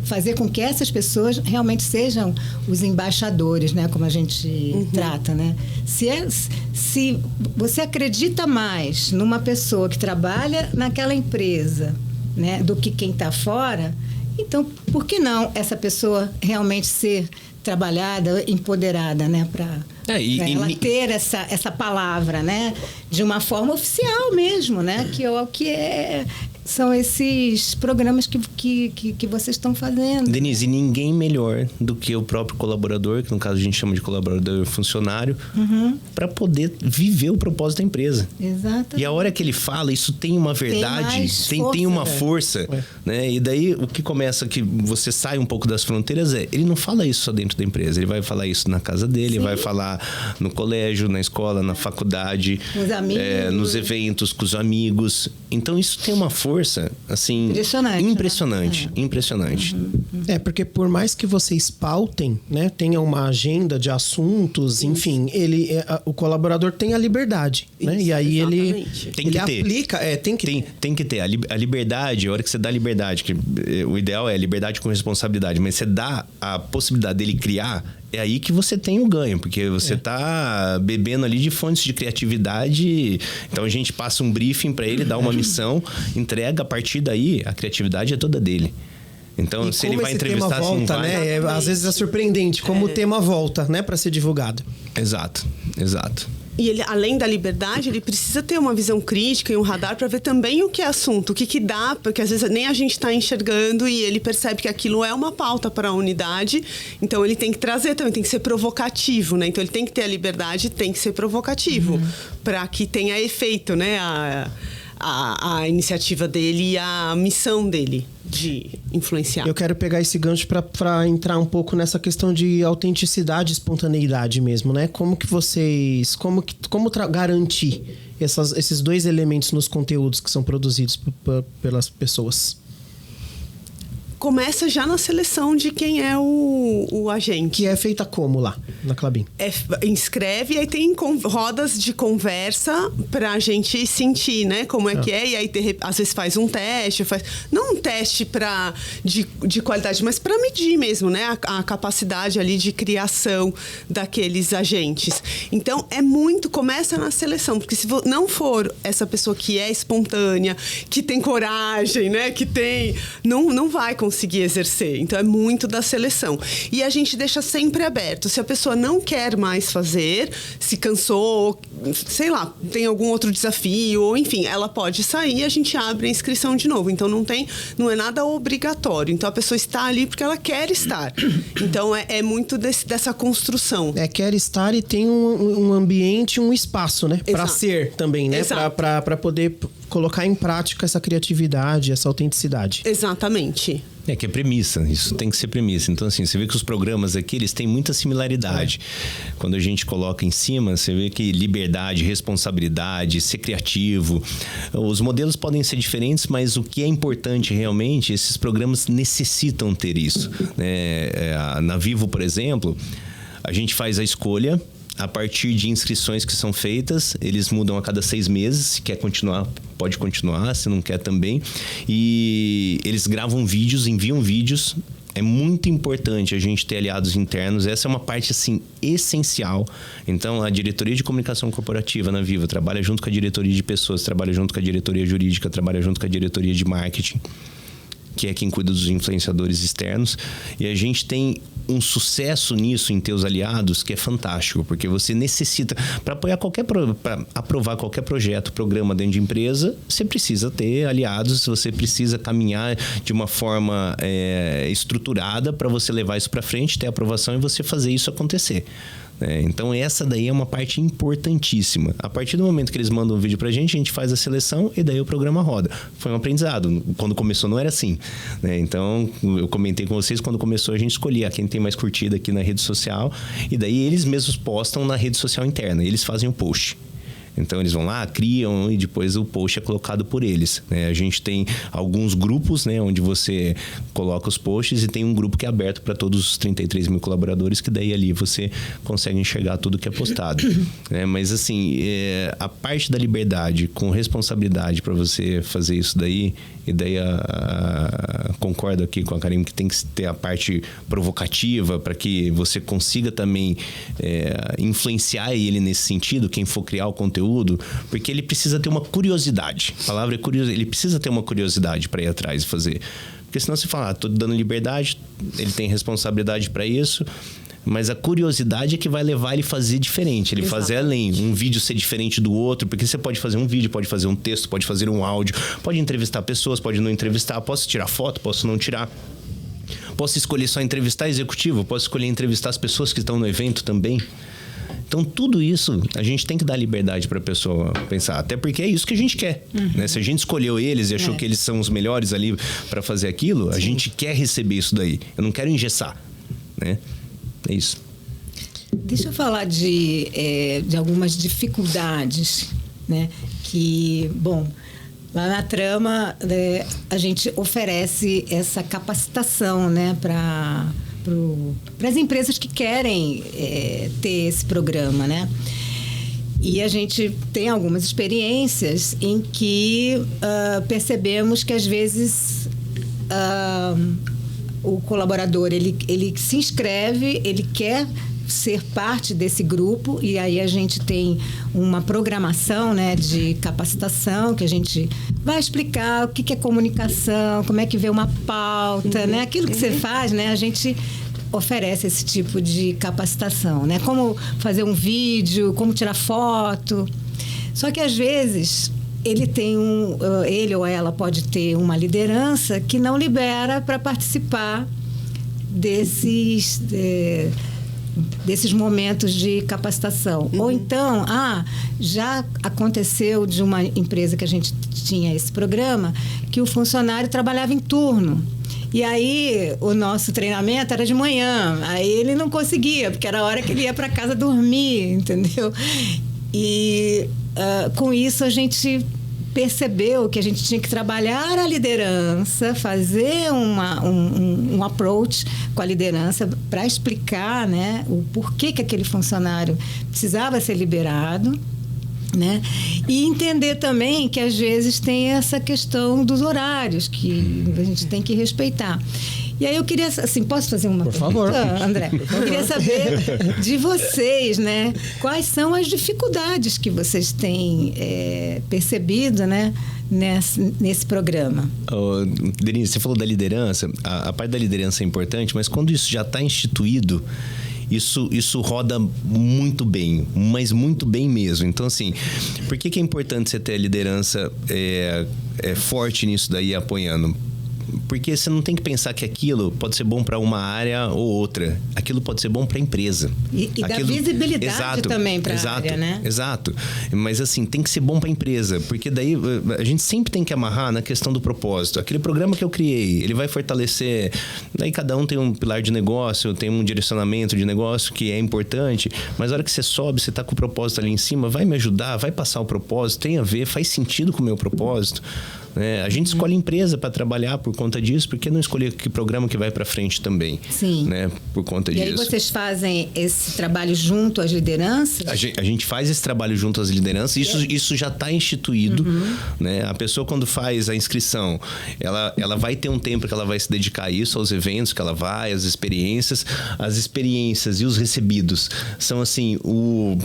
fazer com que essas pessoas realmente sejam os embaixadores, né? Como a gente trata, né? Se você acredita mais numa pessoa que trabalha naquela empresa, né, do que quem está fora, então, por que não essa pessoa realmente ser trabalhada, empoderada, né, para ela ter essa palavra, né, de uma forma oficial mesmo, né, são esses programas que vocês estão fazendo. Denise, ninguém melhor do que o próprio colaborador, que no caso a gente chama de colaborador funcionário, para poder viver o propósito da empresa. Exato. E a hora que ele fala, isso tem uma verdade, tem uma força. Né? E daí o que começa, que você sai um pouco das fronteiras, ele não fala isso só dentro da empresa, ele vai falar isso na casa dele, ele vai falar no colégio, na escola, na faculdade, com os amigos, nos eventos, com os amigos. Então isso tem uma força assim impressionante. Porque por mais que vocês pautem, né, tenha uma agenda de assuntos, enfim, o colaborador tem a liberdade, né? Isso, e aí exatamente. ele aplica, tem que ter a liberdade. A hora que você dá liberdade, que o ideal é liberdade com responsabilidade, mas você dá a possibilidade dele criar, é aí que você tem o ganho, porque você tá bebendo ali de fontes de criatividade. Então a gente passa um briefing para ele, dá uma missão, entrega, a partir daí a criatividade é toda dele. Então, se ele vai entrevistar, tema volta, assim, vai... né? Às vezes é surpreendente como o tema volta, né, para ser divulgado. Exato. E ele, além da liberdade, ele precisa ter uma visão crítica e um radar para ver também o que é assunto, o que dá, porque às vezes nem a gente está enxergando e ele percebe que aquilo é uma pauta para a unidade, então ele tem que trazer também, tem que ser provocativo, né? Então ele tem que ter a liberdade, tem que ser provocativo, para que tenha efeito, né? A iniciativa dele e a missão dele de influenciar. Eu quero pegar esse gancho para entrar um pouco nessa questão de autenticidade e espontaneidade mesmo, né? Como garantir esses dois elementos nos conteúdos que são produzidos pelas pessoas? começa já na seleção de quem é o agente. Que é feita como lá, na Klabin? Inscreve e aí tem rodas de conversa pra gente sentir, né? Como é que é. E aí, às vezes, faz um teste. Não um teste de qualidade, mas pra medir mesmo, né? A capacidade ali de criação daqueles agentes. Então, começa na seleção. Porque se não for essa pessoa que é espontânea, que tem coragem, né? Que tem... Não vai conseguir exercer. Então, é muito da seleção. E a gente deixa sempre aberto. Se a pessoa não quer mais fazer, se cansou, sei lá, tem algum outro desafio, ou enfim, ela pode sair e a gente abre a inscrição de novo. Então, não é nada obrigatório. Então, a pessoa está ali porque ela quer estar. Então, é muito dessa construção. Quer estar e tem um ambiente, um espaço, né? Para ser também, né? Para poder colocar em prática essa criatividade, essa autenticidade. Exatamente. Que é premissa, isso tem que ser premissa. Então, assim, você vê que os programas aqui, eles têm muita similaridade. Quando a gente coloca em cima, você vê que liberdade, responsabilidade, ser criativo, os modelos podem ser diferentes, mas o que é importante realmente, esses programas necessitam ter isso, né? Na Vivo, por exemplo, a gente faz a escolha. A partir de inscrições que são feitas, eles mudam a cada 6 meses. Se quer continuar, pode continuar. Se não quer, também. E eles gravam vídeos, enviam vídeos. É muito importante a gente ter aliados internos. Essa é uma parte, assim, essencial. Então, a diretoria de comunicação corporativa na Vivo trabalha junto com a diretoria de pessoas, trabalha junto com a diretoria jurídica, trabalha junto com a diretoria de marketing, que é quem cuida dos influenciadores externos. E a gente tem um sucesso nisso em ter os aliados que é fantástico, porque você necessita, para aprovar qualquer projeto, programa dentro de empresa, você precisa ter aliados, você precisa caminhar de uma forma estruturada para você levar isso para frente, ter aprovação e você fazer isso acontecer. Então, essa daí é uma parte importantíssima. A partir do momento que eles mandam um vídeo pra gente, a gente faz a seleção e daí o programa roda. Foi um aprendizado. Quando começou, não era assim, né? Então, eu comentei com vocês, quando começou, a gente escolhia quem tem mais curtida aqui na rede social e daí eles mesmos postam na rede social interna. Eles fazem o post. Então, eles vão lá, criam e depois o post é colocado por eles, né? A gente tem alguns grupos, né, onde você coloca os posts e tem um grupo que é aberto para todos os 33 mil colaboradores, que daí ali você consegue enxergar tudo que é postado. Né? Mas, assim, a parte da liberdade com responsabilidade para você fazer isso daí, e daí concordo aqui com a Karine que tem que ter a parte provocativa para que você consiga também influenciar ele nesse sentido, quem for criar o conteúdo, porque ele precisa ter uma curiosidade. A palavra é curiosidade. Ele precisa ter uma curiosidade para ir atrás e fazer. Porque senão você fala, tô dando liberdade, ele tem responsabilidade para isso, mas a curiosidade é que vai levar ele a fazer diferente, ele fazer além, um vídeo ser diferente do outro, porque você pode fazer um vídeo, pode fazer um texto, pode fazer um áudio, pode entrevistar pessoas, pode não entrevistar, posso tirar foto, posso não tirar. Posso escolher só entrevistar executivo, posso escolher entrevistar as pessoas que estão no evento também. Então, tudo isso, a gente tem que dar liberdade para a pessoa pensar. Até porque é isso que a gente quer. Né? Se a gente escolheu eles e achou que eles são os melhores ali para fazer aquilo, a gente quer receber isso daí. Eu não quero engessar. Né? É isso. Deixa eu falar de algumas dificuldades, né? Que, bom, lá na Trama, a gente oferece essa capacitação, né, para as empresas que querem ter esse programa, né? E a gente tem algumas experiências em que percebemos que, às vezes, o colaborador, ele se inscreve, ele quer ser parte desse grupo, e aí a gente tem uma programação, né, de capacitação, que a gente vai explicar o que é comunicação, como é que vê uma pauta, né? Aquilo que você faz, né? A gente oferece esse tipo de capacitação, né? Como fazer um vídeo, como tirar foto. Só que, às vezes, ele ou ela pode ter uma liderança que não libera para participar desses momentos de capacitação. Ou então, já aconteceu de uma empresa que a gente tinha esse programa, que o funcionário trabalhava em turno. E aí, o nosso treinamento era de manhã. Aí ele não conseguia, porque era a hora que ele ia para casa dormir, entendeu? E com isso a gente percebeu que a gente tinha que trabalhar a liderança, fazer um approach com a liderança para explicar, né, o porquê que aquele funcionário precisava ser liberado, né? E entender também que às vezes tem essa questão dos horários que a gente tem que respeitar. E aí eu queria, assim, posso fazer uma pergunta, favor. André? Eu queria saber de vocês, né? Quais são as dificuldades que vocês têm percebido, né? Nesse programa. Denise, você falou da liderança. A parte da liderança é importante, mas quando isso já está instituído, isso roda muito bem, mas muito bem mesmo. Então, assim, por que é importante você ter a liderança forte nisso daí, apoiando? Porque você não tem que pensar que aquilo pode ser bom para uma área ou outra. Aquilo pode ser bom para a empresa. E dá visibilidade também para a área, né? Exato. Mas, assim, tem que ser bom para a empresa. Porque daí a gente sempre tem que amarrar na questão do propósito. Aquele programa que eu criei, ele vai fortalecer... Daí cada um tem um pilar de negócio, tem um direcionamento de negócio que é importante. Mas na hora que você sobe, você está com o propósito ali em cima, vai me ajudar, vai passar o propósito, tem a ver, faz sentido com o meu propósito. A gente escolhe empresa para trabalhar por conta disso, porque não escolher que programa que vai para frente também. Sim. Né? Por conta disso. E aí vocês fazem esse trabalho junto às lideranças? A gente faz esse trabalho junto às lideranças, isso já está instituído. Né? A pessoa, quando faz a inscrição, ela vai ter um tempo que ela vai se dedicar a isso, aos eventos que ela vai, às experiências. As experiências e os recebidos são, assim, o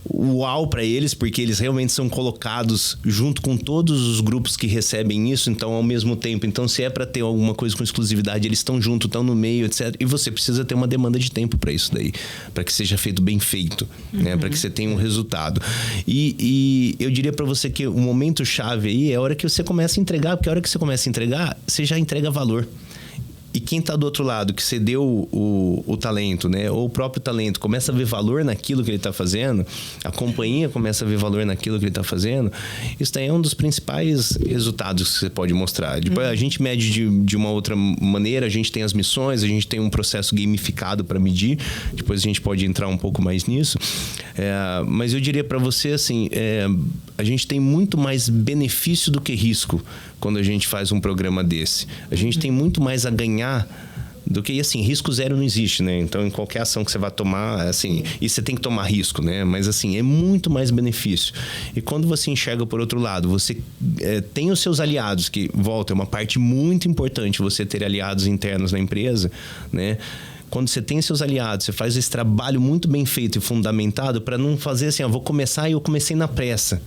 uau para eles, porque eles realmente são colocados junto com todos os grupos que recebem isso, então, ao mesmo tempo. Então, se é para ter alguma coisa com exclusividade, eles estão junto, estão no meio, etc. E você precisa ter uma demanda de tempo para isso daí, para que seja feito bem feito, né? Para que você tenha um resultado. E eu diria para você que o momento chave aí é a hora que você começa a entregar, porque a hora que você começa a entregar, você já entrega valor. E quem está do outro lado, que você deu o talento, né? Ou o próprio talento, começa a ver valor naquilo que ele está fazendo, a companhia começa a ver valor naquilo que ele está fazendo, isso daí é um dos principais resultados que você pode mostrar. Depois a gente mede de uma outra maneira, a gente tem as missões, a gente tem um processo gamificado para medir, depois a gente pode entrar um pouco mais nisso. Mas eu diria para você, assim, a gente tem muito mais benefício do que risco quando a gente faz um programa desse. A gente tem muito mais a ganhar do que, assim, risco zero não existe, né? Então, em qualquer ação que você vai tomar, assim, e você tem que tomar risco, né? Mas, assim, é muito mais benefício. E quando você enxerga por outro lado, você tem os seus aliados, que, volta, é uma parte muito importante você ter aliados internos na empresa, né? Quando você tem seus aliados, você faz esse trabalho muito bem feito e fundamentado para não fazer assim, vou começar e eu comecei na pressa.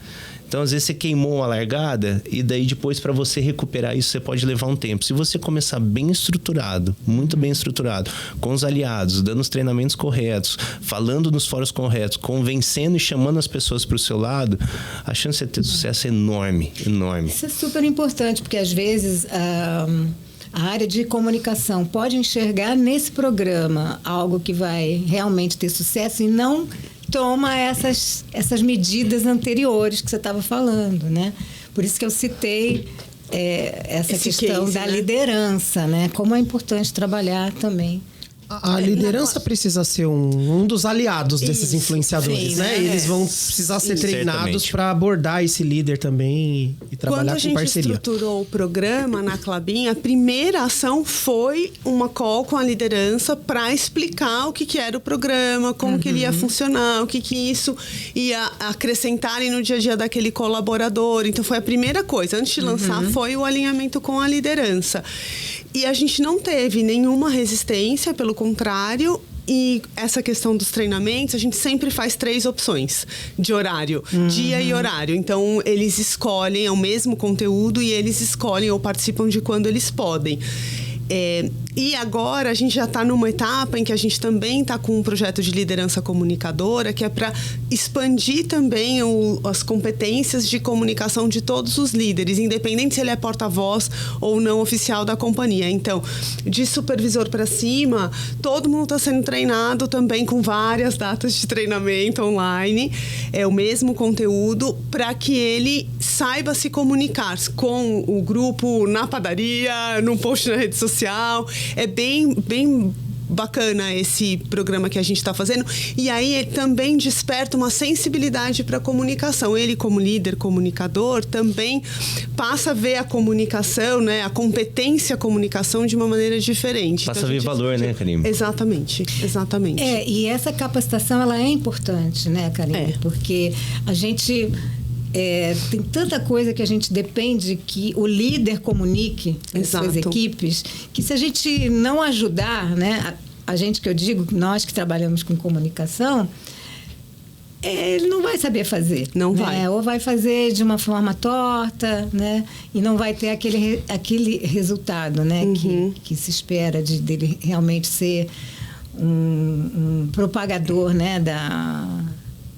Então, às vezes, você queimou a largada e daí depois, para você recuperar isso, você pode levar um tempo. Se você começar bem estruturado, muito bem estruturado, com os aliados, dando os treinamentos corretos, falando nos fóruns corretos, convencendo e chamando as pessoas para o seu lado, a chance de ter sucesso é enorme, enorme. Isso é super importante, porque às vezes a área de comunicação pode enxergar nesse programa algo que vai realmente ter sucesso e não toma essas medidas anteriores que você estava falando, né? Por isso que eu citei essa questão case, da liderança, né? Como é importante trabalhar também. A liderança precisa ser um dos aliados desses influenciadores, né? Eles vão precisar ser treinados para abordar esse líder também e trabalhar com parceria. Quando a gente estruturou o programa na Klabin, a primeira ação foi uma call com a liderança para explicar o que era o programa, como que ele ia funcionar, o que isso ia acrescentar no dia a dia daquele colaborador. Então, foi a primeira coisa. Antes de lançar, foi o alinhamento com a liderança. E a gente não teve nenhuma resistência, pelo contrário. E essa questão dos treinamentos, a gente sempre faz 3 opções de horário, dia e horário. Então, eles escolhem, é o mesmo conteúdo e eles escolhem ou participam de quando eles podem. E agora a gente já está numa etapa em que a gente também está com um projeto de liderança comunicadora, que é para expandir também as competências de comunicação de todos os líderes, independente se ele é porta-voz ou não oficial da companhia. Então, de supervisor para cima, todo mundo está sendo treinado também com várias datas de treinamento online, é o mesmo conteúdo, para que ele saiba se comunicar com o grupo na padaria, num post na rede social. É bem bacana esse programa que a gente está fazendo. E aí ele também desperta uma sensibilidade para a comunicação. Ele, como líder comunicador, também passa a ver a comunicação, né, a competência comunicação de uma maneira diferente. Passa a ver valor, né, Karime? Exatamente. E essa capacitação, ela é importante, né, Karime? Porque a gente... tem tanta coisa que a gente depende que o líder comunique as suas equipes, que se a gente não ajudar, né, a gente que eu digo, nós que trabalhamos com comunicação, ele não vai saber fazer. Não vai. Ou vai fazer de uma forma torta, né? E não vai ter aquele resultado, né? Que se espera dele realmente ser um propagador, né?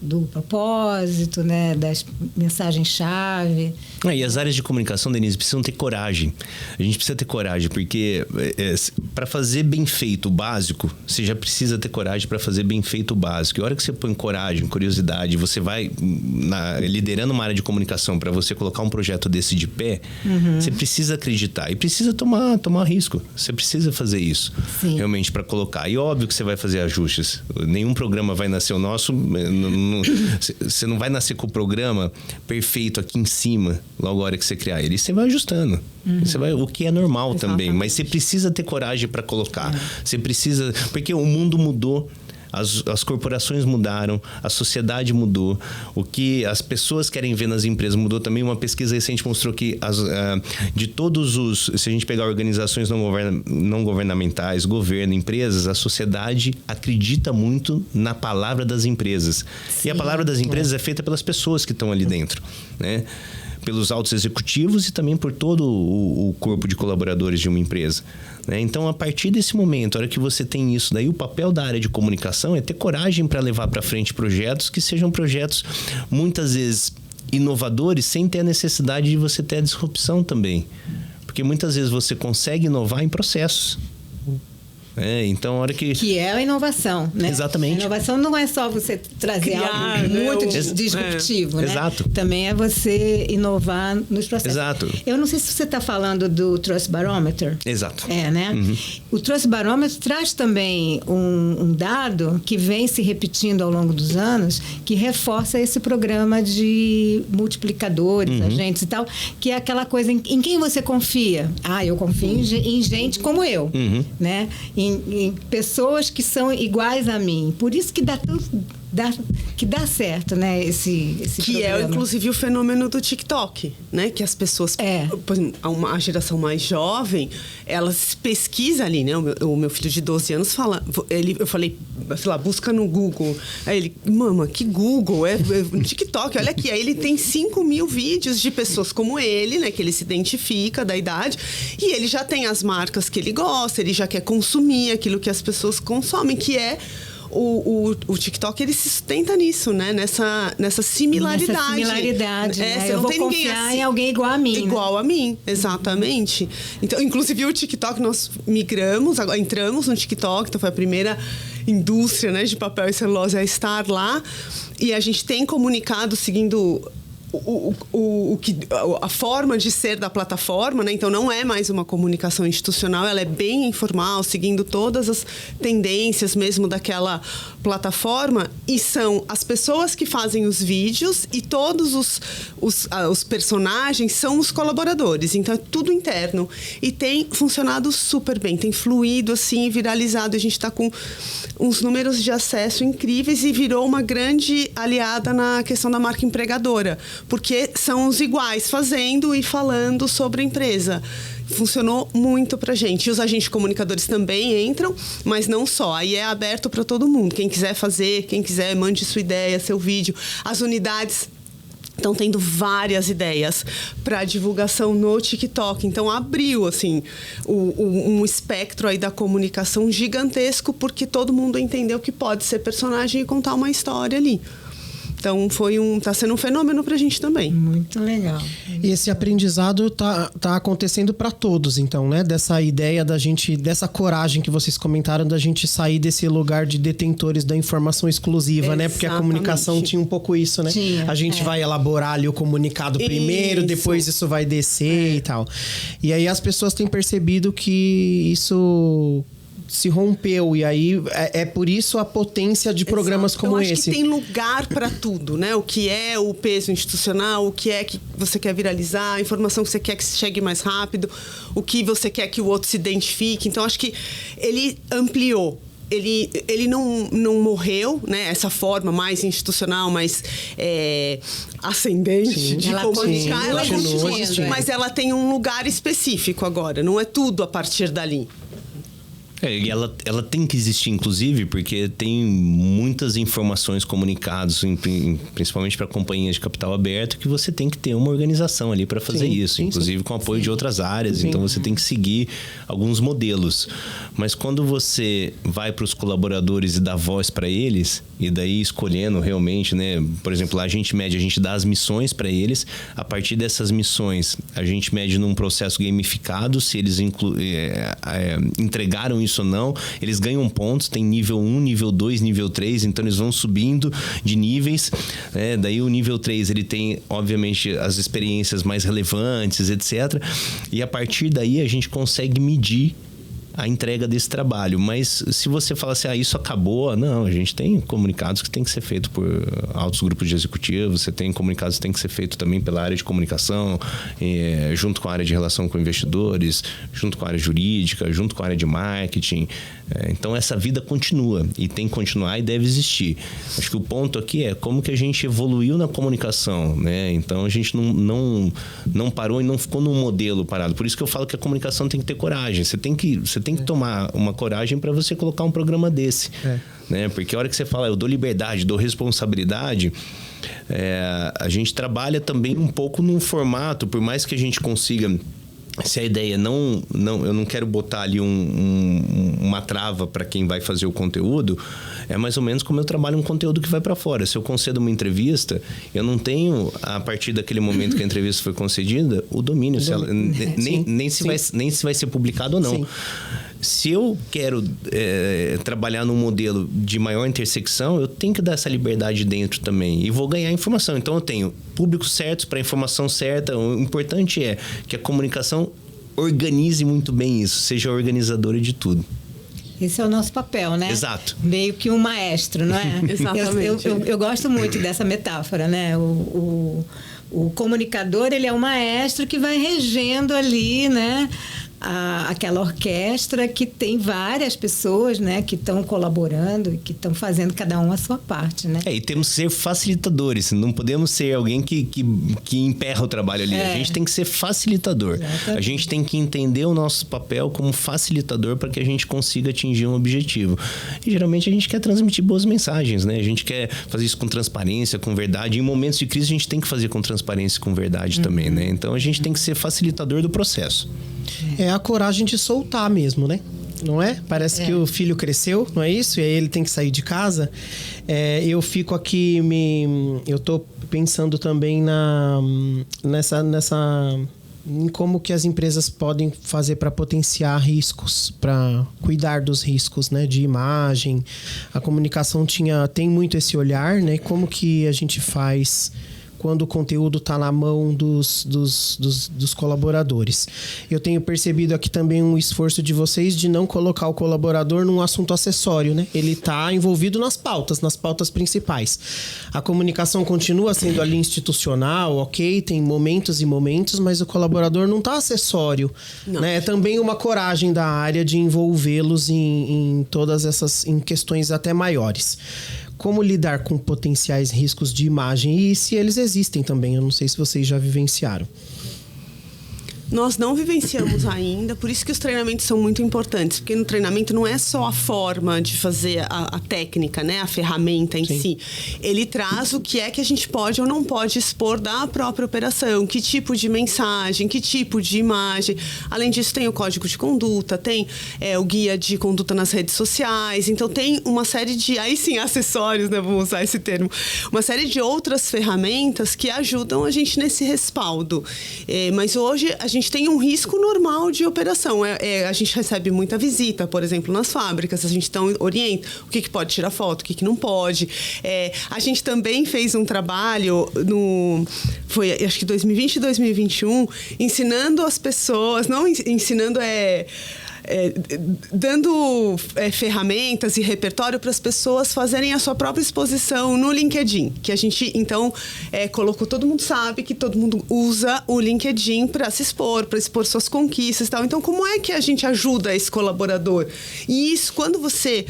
Do propósito, né? Das mensagens-chave. E as áreas de comunicação, Denise, precisam ter coragem. A gente precisa ter coragem, porque para fazer bem feito o básico, você já precisa ter coragem para fazer bem feito o básico. E a hora que você põe coragem, curiosidade, você vai liderando uma área de comunicação para você colocar um projeto desse de pé, você precisa acreditar e precisa tomar risco. Você precisa fazer isso, realmente, para colocar. E óbvio que você vai fazer ajustes. Nenhum programa vai nascer o nosso... Você não vai nascer com o programa perfeito aqui em cima, logo a hora que você criar ele. Você vai ajustando. O que é normal também. Mas você precisa ter coragem para colocar. Você precisa... Porque o mundo mudou. As corporações mudaram, a sociedade mudou, o que as pessoas querem ver nas empresas mudou também. Uma pesquisa recente mostrou que de todos se a gente pegar organizações não governamentais, governo, empresas, a sociedade acredita muito na palavra das empresas. E a palavra das empresas é feita pelas pessoas que estão ali dentro, né? Pelos altos executivos e também por todo o corpo de colaboradores de uma empresa, né? Então, a partir desse momento, a hora que você tem isso, daí o papel da área de comunicação é ter coragem para levar para frente projetos que sejam projetos, muitas vezes, inovadores, sem ter a necessidade de você ter a disrupção também. Porque muitas vezes você consegue inovar em processos. Então, a hora que é a inovação, né? Exatamente. A inovação não é só você trazer algo muito disruptivo, né? Exato. Também é você inovar nos processos. Exato. Eu não sei se você está falando do Trust Barometer. Exato. Né? O Trust Barometer traz também um dado que vem se repetindo ao longo dos anos, que reforça esse programa de multiplicadores, agentes e tal, que é aquela coisa em quem você confia. Eu confio em gente como eu, né? Em pessoas que são iguais a mim. Por isso que dá certo, né, esse que programa. É, inclusive, o fenômeno do TikTok, né? Que as pessoas... Por exemplo, a geração mais jovem, elas pesquisam ali, né? O meu filho de 12 anos fala... eu falei, sei lá, busca no Google. Aí ele, mama, que Google? É TikTok, olha aqui. Aí ele tem 5.000 vídeos de pessoas como ele, né? Que ele se identifica da idade. E ele já tem as marcas que ele gosta, ele já quer consumir aquilo que as pessoas consomem, que é... O TikTok, ele se sustenta nisso, né? Nessa similaridade. Nessa similaridade, né? Eu vou confiar assim, em alguém igual a mim. Igual a mim, exatamente. Então, inclusive, o TikTok, nós migramos, agora entramos no TikTok, então foi a primeira indústria, né, de papel e celulose a estar lá. E a gente tem comunicado seguindo... a forma de ser da plataforma, né? Então não é mais uma comunicação institucional, ela é bem informal, seguindo todas as tendências mesmo daquela plataforma, e são as pessoas que fazem os vídeos e todos os personagens são os colaboradores, então é tudo interno e tem funcionado super bem, tem fluído assim, viralizado, a gente está com uns números de acesso incríveis e virou uma grande aliada na questão da marca empregadora, porque são os iguais fazendo e falando sobre a empresa. Funcionou muito pra gente. E os agentes comunicadores também entram, mas não só. Aí é aberto para todo mundo. Quem quiser fazer, quem quiser, mande sua ideia, seu vídeo. As unidades estão tendo várias ideias para divulgação no TikTok. Então, abriu, assim, um espectro aí da comunicação gigantesco, porque todo mundo entendeu que pode ser personagem e contar uma história ali. Então, tá sendo um fenômeno pra gente também. Muito legal. E esse aprendizado tá acontecendo para todos, então, né? Dessa ideia dessa coragem que vocês comentaram, da gente sair desse lugar de detentores da informação exclusiva, né? Porque a comunicação tinha um pouco isso, né? A gente vai elaborar ali o comunicado primeiro, depois isso vai descer e tal. E aí as pessoas têm percebido que isso se rompeu. E aí é por isso a potência de programas como esse. Eu acho que tem lugar para tudo, né? O que é o peso institucional, o que é que você quer viralizar, a informação que você quer que chegue mais rápido, o que você quer que o outro se identifique. Então, acho que ele ampliou. Ele não morreu, né? Essa forma mais institucional, mais ascendente de comunicar, ela continua, mas ela tem um lugar específico agora. Não é tudo a partir dali. E ela tem que existir, inclusive, porque tem muitas informações comunicadas, principalmente para companhias de capital aberto, que você tem que ter uma organização ali para fazer isso, inclusive com apoio de outras áreas. Então, você tem que seguir alguns modelos. Mas quando você vai para os colaboradores e dá voz para eles, e daí escolhendo realmente, né? Por exemplo, a gente dá as missões para eles. A partir dessas missões, a gente mede num processo gamificado se eles entregaram isso ou não. Eles ganham pontos, tem nível 1, nível 2, nível 3, então eles vão subindo de níveis. Daí o nível 3, ele tem, obviamente, as experiências mais relevantes, etc. E a partir daí a gente consegue medir a entrega desse trabalho. Mas se você fala assim, isso acabou, não, a gente tem comunicados que tem que ser feito por altos grupos de executivos, você tem comunicados que tem que ser feito também pela área de comunicação, junto com a área de relação com investidores, junto com a área jurídica, junto com a área de marketing. Então essa vida continua e tem que continuar e deve existir. Acho que o ponto aqui é como que a gente evoluiu na comunicação, né? Então a gente não parou e não ficou num modelo parado. Por isso que eu falo que a comunicação tem que ter coragem. Você tem que tomar uma coragem para você colocar um programa desse. Né? Porque a hora que você fala, eu dou liberdade, dou responsabilidade, a gente trabalha também um pouco num formato, por mais que a gente consiga... Se a ideia eu não quero botar ali uma trava para quem vai fazer o conteúdo, é mais ou menos como eu trabalho um conteúdo que vai para fora. Se eu concedo uma entrevista, eu não tenho, a partir daquele momento que a entrevista foi concedida, o domínio. Nem se vai ser publicado ou não. Sim. Se eu quero trabalhar num modelo de maior intersecção, eu tenho que dar essa liberdade dentro também. E vou ganhar informação. Então, eu tenho públicos certos para a informação certa. O importante é que a comunicação organize muito bem isso, seja organizadora de tudo. Esse é o nosso papel, né? Exato. Meio que um maestro, não é? Exatamente. Eu gosto muito dessa metáfora, né? O comunicador, ele é o maestro que vai regendo ali, né? Aquela orquestra que tem várias pessoas, né, que estão colaborando e que estão fazendo cada um a sua parte, né? E temos que ser facilitadores, não podemos ser alguém que emperra o trabalho ali. A gente tem que ser facilitador. Exatamente. A gente tem que entender o nosso papel como facilitador para que a gente consiga atingir um objetivo. E geralmente a gente quer transmitir boas mensagens, né? A gente quer fazer isso com transparência, com verdade. Em momentos de crise a gente tem que fazer com transparência e com verdade também, né? Então a gente tem que ser facilitador do processo. É a coragem de soltar mesmo, né? Não é? Parece que o filho cresceu, não é isso? E aí ele tem que sair de casa. Eu fico aqui, eu tô pensando também em como que as empresas podem fazer para potenciar riscos, para cuidar dos riscos, né, de imagem. A comunicação tem muito esse olhar, né? Como que a gente faz quando o conteúdo está na mão dos colaboradores. Eu tenho percebido aqui também um esforço de vocês de não colocar o colaborador num assunto acessório, né? Ele está envolvido nas pautas principais. A comunicação continua sendo ali institucional, ok? Tem momentos e momentos, mas o colaborador não está acessório. Né? É também uma coragem da área de envolvê-los em todas essas em questões até maiores. Como lidar com potenciais riscos de imagem e se eles existem também. Eu não sei se vocês já vivenciaram. Nós não vivenciamos ainda, por isso que os treinamentos são muito importantes, porque no treinamento não é só a forma de fazer a técnica, né, a ferramenta em si. Ele traz o que é que a gente pode ou não pode expor da própria operação, que tipo de mensagem, que tipo de imagem. Além disso, tem o código de conduta, tem o guia de conduta nas redes sociais, então tem uma série de, aí sim, acessórios, né, vamos usar esse termo, uma série de outras ferramentas que ajudam a gente nesse respaldo. Mas hoje a gente tem um risco normal de operação. A gente recebe muita visita, por exemplo, nas fábricas. A gente então orienta o que pode tirar foto, o que não pode. A gente também fez um trabalho foi acho que 2020 e 2021, ensinando as pessoas, não ensinando dando ferramentas e repertório para as pessoas fazerem a sua própria exposição no LinkedIn, que a gente, então, colocou, todo mundo sabe que todo mundo usa o LinkedIn para se expor, para expor suas conquistas e tal. Então, como é que a gente ajuda esse colaborador? E isso, quando você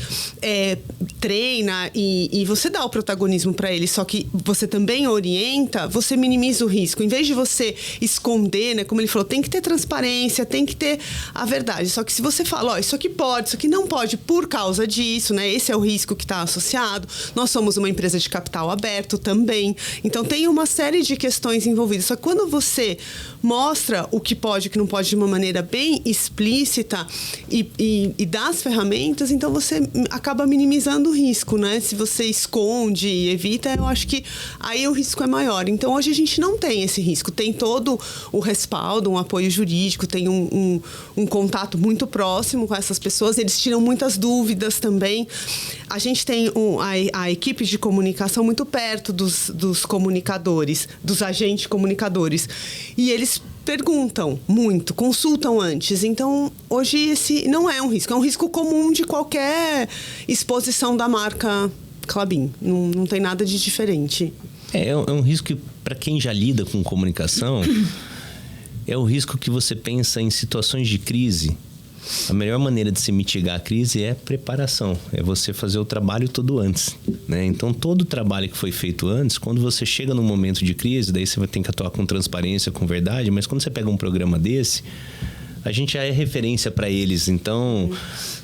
treina e você dá o protagonismo para ele, só que você também orienta, você minimiza o risco. Em vez de você esconder, né, como ele falou, tem que ter transparência, tem que ter a verdade. Só que se você fala, isso aqui pode, isso aqui não pode por causa disso, né? Esse é o risco que está associado. Nós somos uma empresa de capital aberto também. Então, tem uma série de questões envolvidas. Só que quando você mostra o que pode e o que não pode de uma maneira bem explícita e dá as ferramentas, então você acaba minimizando o risco, né? Se você esconde e evita, eu acho que aí o risco é maior. Então, hoje a gente não tem esse risco. Tem todo o respaldo, um apoio jurídico, tem um contato muito próximo com essas pessoas. Eles tiram muitas dúvidas também. A gente tem a equipe de comunicação muito perto dos comunicadores, dos agentes comunicadores. E eles perguntam muito, consultam antes. Então, hoje esse não é um risco. É um risco comum de qualquer exposição da marca Klabin. Não tem nada de diferente. É um risco que, para quem já lida com comunicação, é o risco que você pensa em situações de crise. A melhor maneira de se mitigar a crise é preparação, é você fazer o trabalho todo antes, né? Então, todo o trabalho que foi feito antes, quando você chega num momento de crise, daí você vai ter que atuar com transparência, com verdade, mas quando você pega um programa desse, a gente já é referência para eles. Então,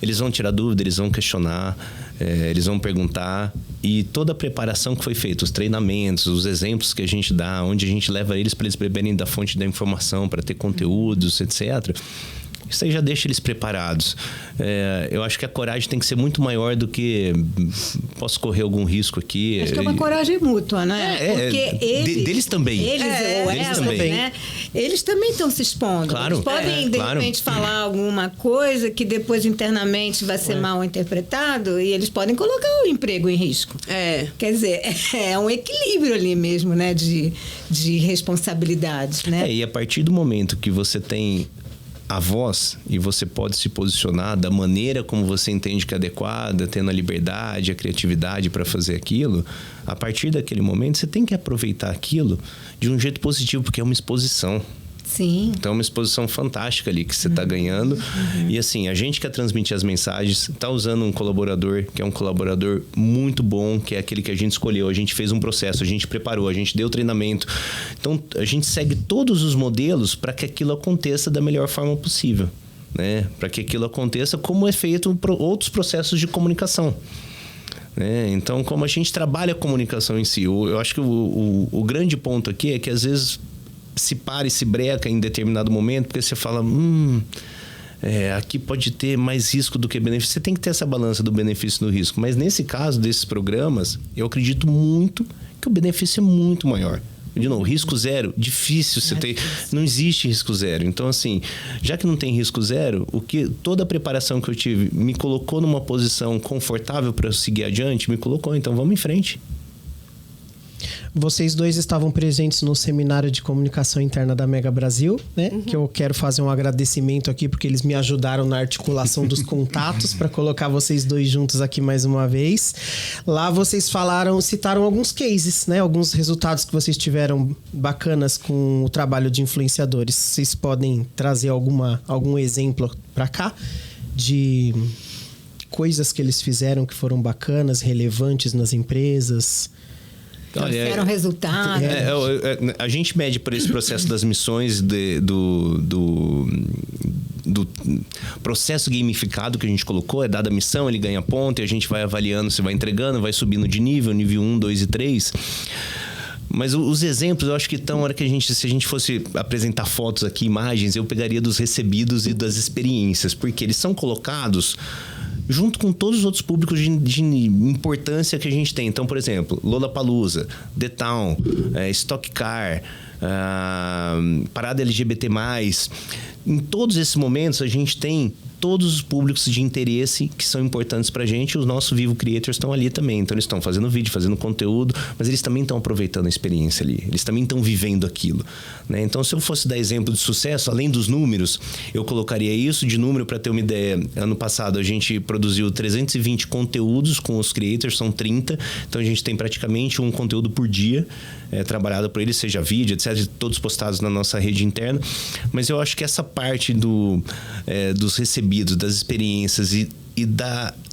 eles vão tirar dúvida, eles vão questionar, eles vão perguntar. E toda a preparação que foi feita, os treinamentos, os exemplos que a gente dá, onde a gente leva eles para eles beberem da fonte da informação, para ter conteúdos, etc., isso aí já deixa eles preparados. Eu acho que a coragem tem que ser muito maior do que posso correr algum risco aqui. Acho que é uma coragem mútua, né? Porque deles também. Deles também. Né? Eles também estão se expondo. Claro. Eles podem, de repente, falar alguma coisa que depois internamente vai ser mal interpretado e eles podem colocar o emprego em risco. Quer dizer, é um equilíbrio ali mesmo, né? De responsabilidades, né? E a partir do momento que você tem a voz e você pode se posicionar da maneira como você entende que é adequada, tendo a liberdade, a criatividade para fazer aquilo, a partir daquele momento você tem que aproveitar aquilo de um jeito positivo, porque é uma exposição. Sim. Então é uma exposição fantástica ali que você está ganhando. E assim, a gente quer transmitir as mensagens, está usando um colaborador que é um colaborador muito bom, que é aquele que a gente escolheu. A gente fez um processo, a gente preparou, a gente deu treinamento. Então a gente segue todos os modelos para que aquilo aconteça da melhor forma possível, né? Para que aquilo aconteça como é feito por outros processos de comunicação. Então, como a gente trabalha a comunicação em si, eu acho que o grande ponto aqui é que às vezes se para e se breca em determinado momento, porque você fala, aqui pode ter mais risco do que benefício. Você tem que ter essa balança do benefício e do risco. Mas nesse caso desses programas, eu acredito muito que o benefício é muito maior. De novo, risco zero, difícil você ter. Não existe risco zero. Então, assim, já que não tem risco zero, toda a preparação que eu tive me colocou numa posição confortável para eu seguir adiante, me colocou. Então, vamos em frente. Vocês dois estavam presentes no seminário de comunicação interna da Mega Brasil, né? Que eu quero fazer um agradecimento aqui, porque eles me ajudaram na articulação dos contatos para colocar vocês dois juntos aqui mais uma vez. Lá vocês citaram alguns cases, né? Alguns resultados que vocês tiveram bacanas com o trabalho de influenciadores. Vocês podem trazer algum exemplo para cá de coisas que eles fizeram que foram bacanas, relevantes nas empresas? Trouxeram resultados. A gente mede por esse processo das missões do processo gamificado que a gente colocou. É dada a missão, ele ganha ponto e a gente vai avaliando, se vai entregando, vai subindo de nível 1, 2 e 3. Mas os exemplos, eu acho que estão, se a gente fosse apresentar fotos aqui, imagens, eu pegaria dos recebidos e das experiências, porque eles são colocados junto com todos os outros públicos de importância que a gente tem. Então, por exemplo, Lollapalooza, The Town, Stock Car, Parada LGBT+. Em todos esses momentos, a gente tem todos os públicos de interesse que são importantes pra gente. Os nossos Vivo Creators estão ali também. Então, eles estão fazendo vídeo, fazendo conteúdo, mas eles também estão aproveitando a experiência ali. Eles também estão vivendo aquilo, né? Então, se eu fosse dar exemplo de sucesso, além dos números, eu colocaria isso de número para ter uma ideia. Ano passado, a gente produziu 320 conteúdos com os creators, são 30. Então, a gente tem praticamente um conteúdo por dia trabalhado por eles, seja vídeo, etc., todos postados na nossa rede interna. Mas eu acho que essa parte dos recebidos, das experiências e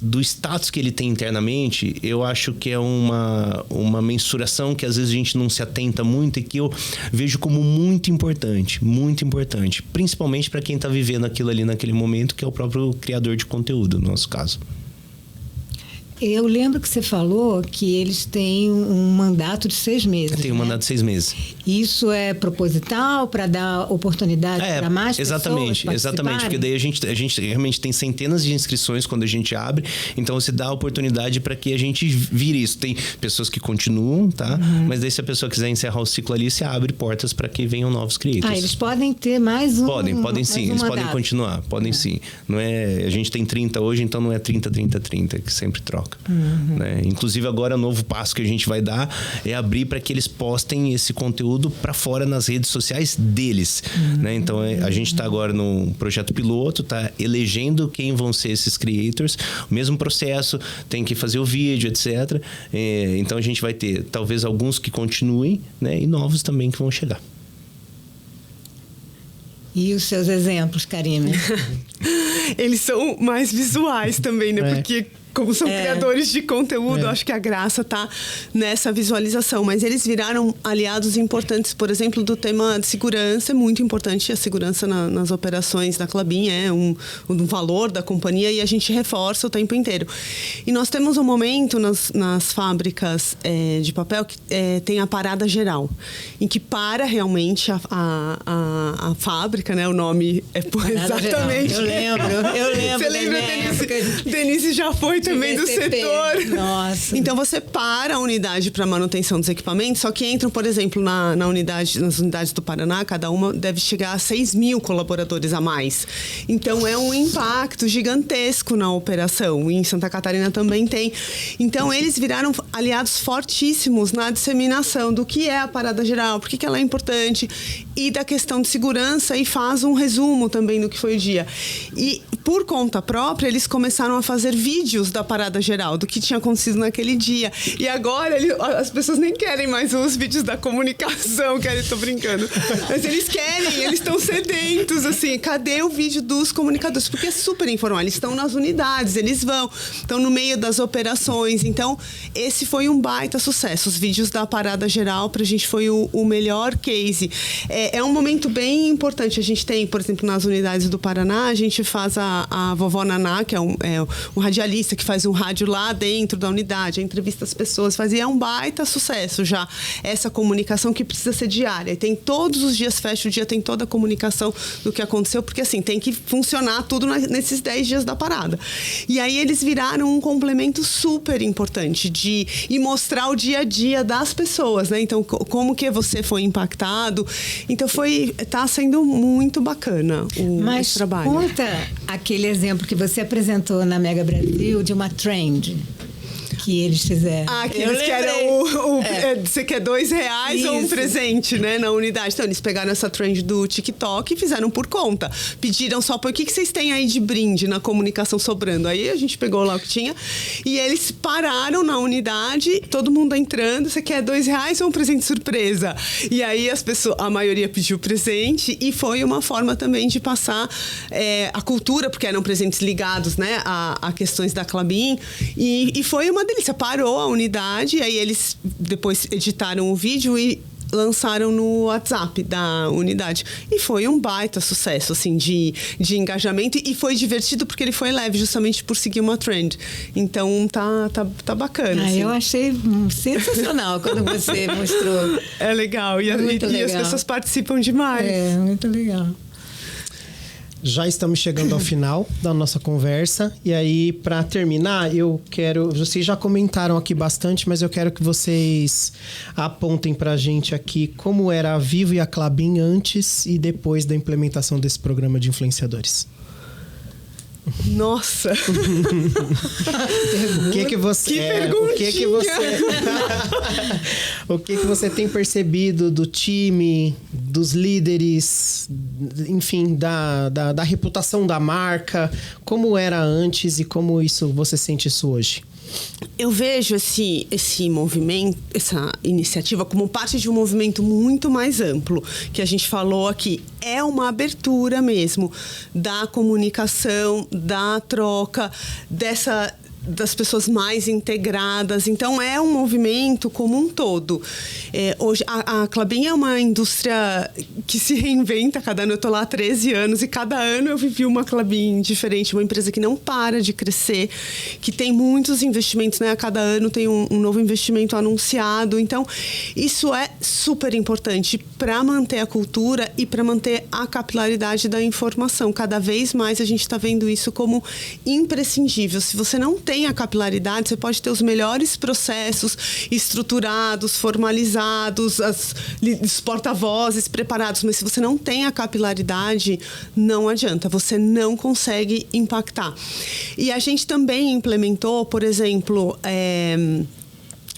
do status que ele tem internamente, eu acho que é uma mensuração que às vezes a gente não se atenta muito e que eu vejo como muito importante, principalmente para quem está vivendo aquilo ali naquele momento, que é o próprio criador de conteúdo, no nosso caso. Eu lembro que você falou que eles têm um mandato de 6 meses. Tem um mandato de 6 meses. Isso é proposital para dar oportunidade para mais pessoas participarem? Exatamente, porque daí a gente realmente tem centenas de inscrições quando a gente abre, então você dá a oportunidade para que a gente vire isso. Tem pessoas que continuam, tá? Mas daí se a pessoa quiser encerrar o ciclo ali, você abre portas para que venham novos creators. Eles podem ter mais um. Podem sim, eles podem continuar, sim. Não é, a gente tem 30 hoje, então não é 30, que sempre troca. Né? Inclusive agora o novo passo que a gente vai dar é abrir para que eles postem esse conteúdo para fora nas redes sociais deles, né? Então a gente está agora no projeto piloto, tá elegendo quem vão ser esses creators, o mesmo processo, tem que fazer o vídeo, etc. Então a gente vai ter talvez alguns que continuem, né? E novos também que vão chegar. E os seus exemplos, Karime? Eles são mais visuais também, né? Porque como são criadores de conteúdo, acho que a graça tá nessa visualização. Mas eles viraram aliados importantes, por exemplo, do tema de segurança. É muito importante a segurança nas operações da Klabin, um valor da companhia, e a gente reforça o tempo inteiro. E nós temos um momento nas fábricas de papel que tem a parada geral, em que para realmente a fábrica, né? O nome é exatamente. Eu lembro. Você lembra, Denise? Denise já foi também do setor. Nossa. Então você para a unidade para manutenção dos equipamentos, só que entram, por exemplo, nas unidades do Paraná, cada uma deve chegar a 6.000 colaboradores a mais. Então é um impacto gigantesco na operação. E em Santa Catarina também tem. Então eles viraram aliados fortíssimos na disseminação do que é a parada geral, por que ela é importante, e da questão de segurança, e faz um resumo também do que foi o dia. E por conta própria, eles começaram a fazer vídeos da parada geral, do que tinha acontecido naquele dia. E agora as pessoas nem querem mais os vídeos da comunicação, tô brincando. Mas eles estão sedentos, assim, cadê o vídeo dos comunicadores? Porque é super informal, eles estão nas unidades, eles estão no meio das operações. Então, esse foi um baita sucesso. Os vídeos da parada geral, pra gente, foi o melhor case. É um momento bem importante. A gente tem, por exemplo, nas unidades do Paraná, a gente faz a vovó Naná, que é um radialista que faz um rádio lá dentro da unidade, entrevista as pessoas, é um baita sucesso já, essa comunicação que precisa ser diária. E tem todos os dias, fecha o dia, tem toda a comunicação do que aconteceu, porque assim, tem que funcionar tudo nesses 10 dias da parada. E aí eles viraram um complemento super importante e mostrar o dia a dia das pessoas, né? Então, como que você foi impactado. Então, tá sendo muito bacana esse trabalho. Mas conta aquele exemplo que você apresentou na Mega Brasil de uma trend que eles fizeram. Aqueles que eram você quer R$2 ou um presente, né, na unidade. Então, eles pegaram essa trend do TikTok e fizeram por conta. Pediram só, o que vocês têm aí de brinde na comunicação sobrando? Aí a gente pegou lá o que tinha e eles pararam na unidade, todo mundo entrando, você quer R$2 ou um presente surpresa? E aí a maioria pediu presente e foi uma forma também de passar a cultura, porque eram presentes ligados, né, a questões da Klabin, e foi uma delícia. Parou a unidade, aí eles depois editaram o vídeo e lançaram no WhatsApp da unidade. E foi um baita sucesso, assim, de engajamento. E foi divertido porque ele foi leve, justamente por seguir uma trend. Então, tá bacana. Assim. Eu achei sensacional quando você mostrou. É legal. E as pessoas participam demais. É, muito legal. Já estamos chegando ao final da nossa conversa. E aí, para terminar, vocês já comentaram aqui bastante, mas eu quero que vocês apontem para a gente aqui como era a Vivo e a Klabin antes e depois da implementação desse programa de influenciadores. Nossa! O que você tem percebido do time, dos líderes, enfim, da reputação da marca? Como era antes e como você sente isso hoje? Eu vejo esse movimento, essa iniciativa, como parte de um movimento muito mais amplo, que a gente falou aqui. É uma abertura mesmo da comunicação, da troca, das pessoas mais integradas. Então, é um movimento como um todo. Hoje, a Klabin é uma indústria que se reinventa cada ano. Eu estou lá há 13 anos e cada ano eu vivi uma Klabin diferente, uma empresa que não para de crescer, que tem muitos investimentos, né? A cada ano tem um novo investimento anunciado. Então, isso é super importante para manter a cultura e para manter a capilaridade da informação. Cada vez mais a gente está vendo isso como imprescindível. Se você não tem a capilaridade, você pode ter os melhores processos estruturados, formalizados, os porta-vozes preparados, mas se você não tem a capilaridade, não adianta, você não consegue impactar. E a gente também implementou, por exemplo,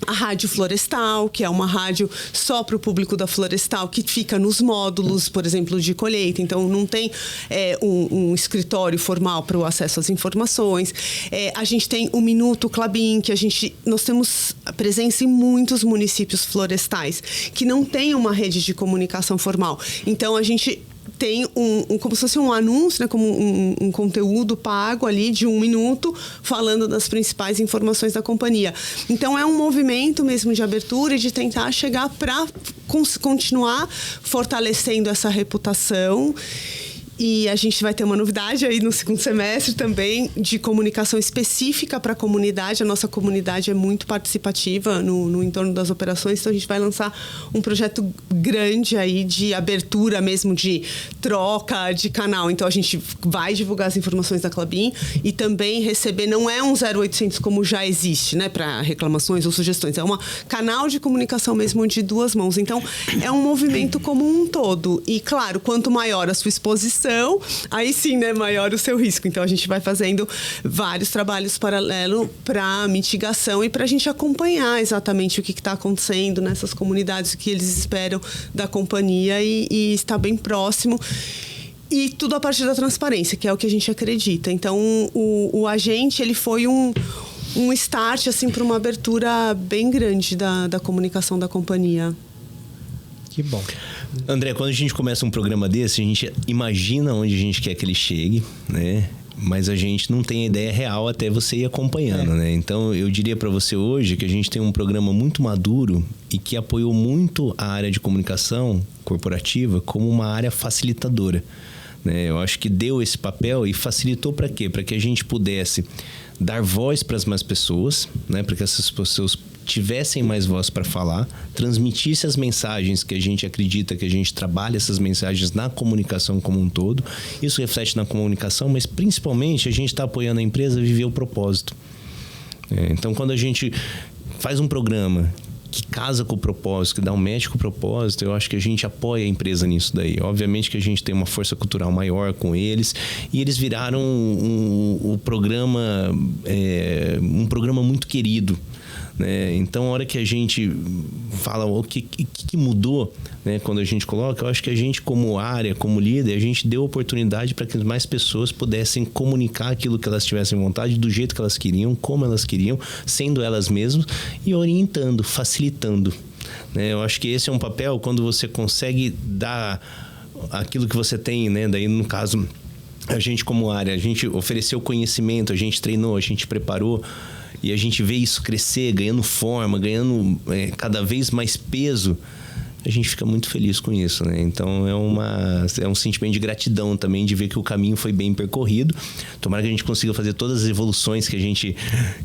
a Rádio Florestal, que é uma rádio só para o público da Florestal, que fica nos módulos, por exemplo, de colheita. Então, não tem um escritório formal para o acesso às informações. A gente tem o Minuto Klabin, que nós temos presença em muitos municípios florestais, que não tem uma rede de comunicação formal. Então, a gente tem como se fosse um anúncio, né, como um conteúdo pago ali de 1 minuto, falando das principais informações da companhia. Então, é um movimento mesmo de abertura e de tentar chegar para continuar fortalecendo essa reputação. E a gente vai ter uma novidade aí no segundo semestre também de comunicação específica para a comunidade. A nossa comunidade é muito participativa no entorno das operações, então a gente vai lançar um projeto grande aí de abertura mesmo, de troca de canal. Então a gente vai divulgar as informações da Klabin e também receber, não é um 0800 como já existe, né, para reclamações ou sugestões, é um canal de comunicação mesmo de 2 mãos. Então é um movimento como um todo. E claro, quanto maior a sua exposição, aí sim, né, maior o seu risco. Então, a gente vai fazendo vários trabalhos paralelos para mitigação e para a gente acompanhar exatamente o que está acontecendo nessas comunidades, o que eles esperam da companhia e estar bem próximo. E tudo a partir da transparência, que é o que a gente acredita. Então, o agente, ele foi um start, assim, para uma abertura bem grande da comunicação da companhia. Que bom. André, quando a gente começa um programa desse, a gente imagina onde a gente quer que ele chegue, né? Mas a gente não tem a ideia real até você ir acompanhando, né? Então, eu diria para você hoje que a gente tem um programa muito maduro e que apoiou muito a área de comunicação corporativa como uma área facilitadora, né? Eu acho que deu esse papel e facilitou para quê? Para que a gente pudesse dar voz para as mais pessoas, né? Para que essas pessoas tivessem mais voz para falar, transmitisse as mensagens que a gente acredita, que a gente trabalha essas mensagens na comunicação como um todo. Isso reflete na comunicação, mas principalmente a gente está apoiando a empresa a viver o propósito. Então, quando a gente faz um programa que casa com o propósito, que dá um match com o propósito, eu acho que a gente apoia a empresa nisso daí. Obviamente que a gente tem uma força cultural maior com eles e eles viraram um programa muito querido, né? Então, a hora que a gente fala o que mudou, né, quando a gente coloca, eu acho que a gente, como área, como líder, a gente deu oportunidade para que mais pessoas pudessem comunicar aquilo que elas tivessem vontade, do jeito que elas queriam, como elas queriam, sendo elas mesmas e orientando, facilitando, né? Eu acho que esse é um papel quando você consegue dar aquilo que você tem, né? Daí, no caso, a gente como área, a gente ofereceu conhecimento, a gente treinou, a gente preparou. E a gente vê isso crescer, ganhando forma, ganhando cada vez mais peso. A gente fica muito feliz com isso, né? Então, é um sentimento de gratidão também, de ver que o caminho foi bem percorrido. Tomara que a gente consiga fazer todas as evoluções que a gente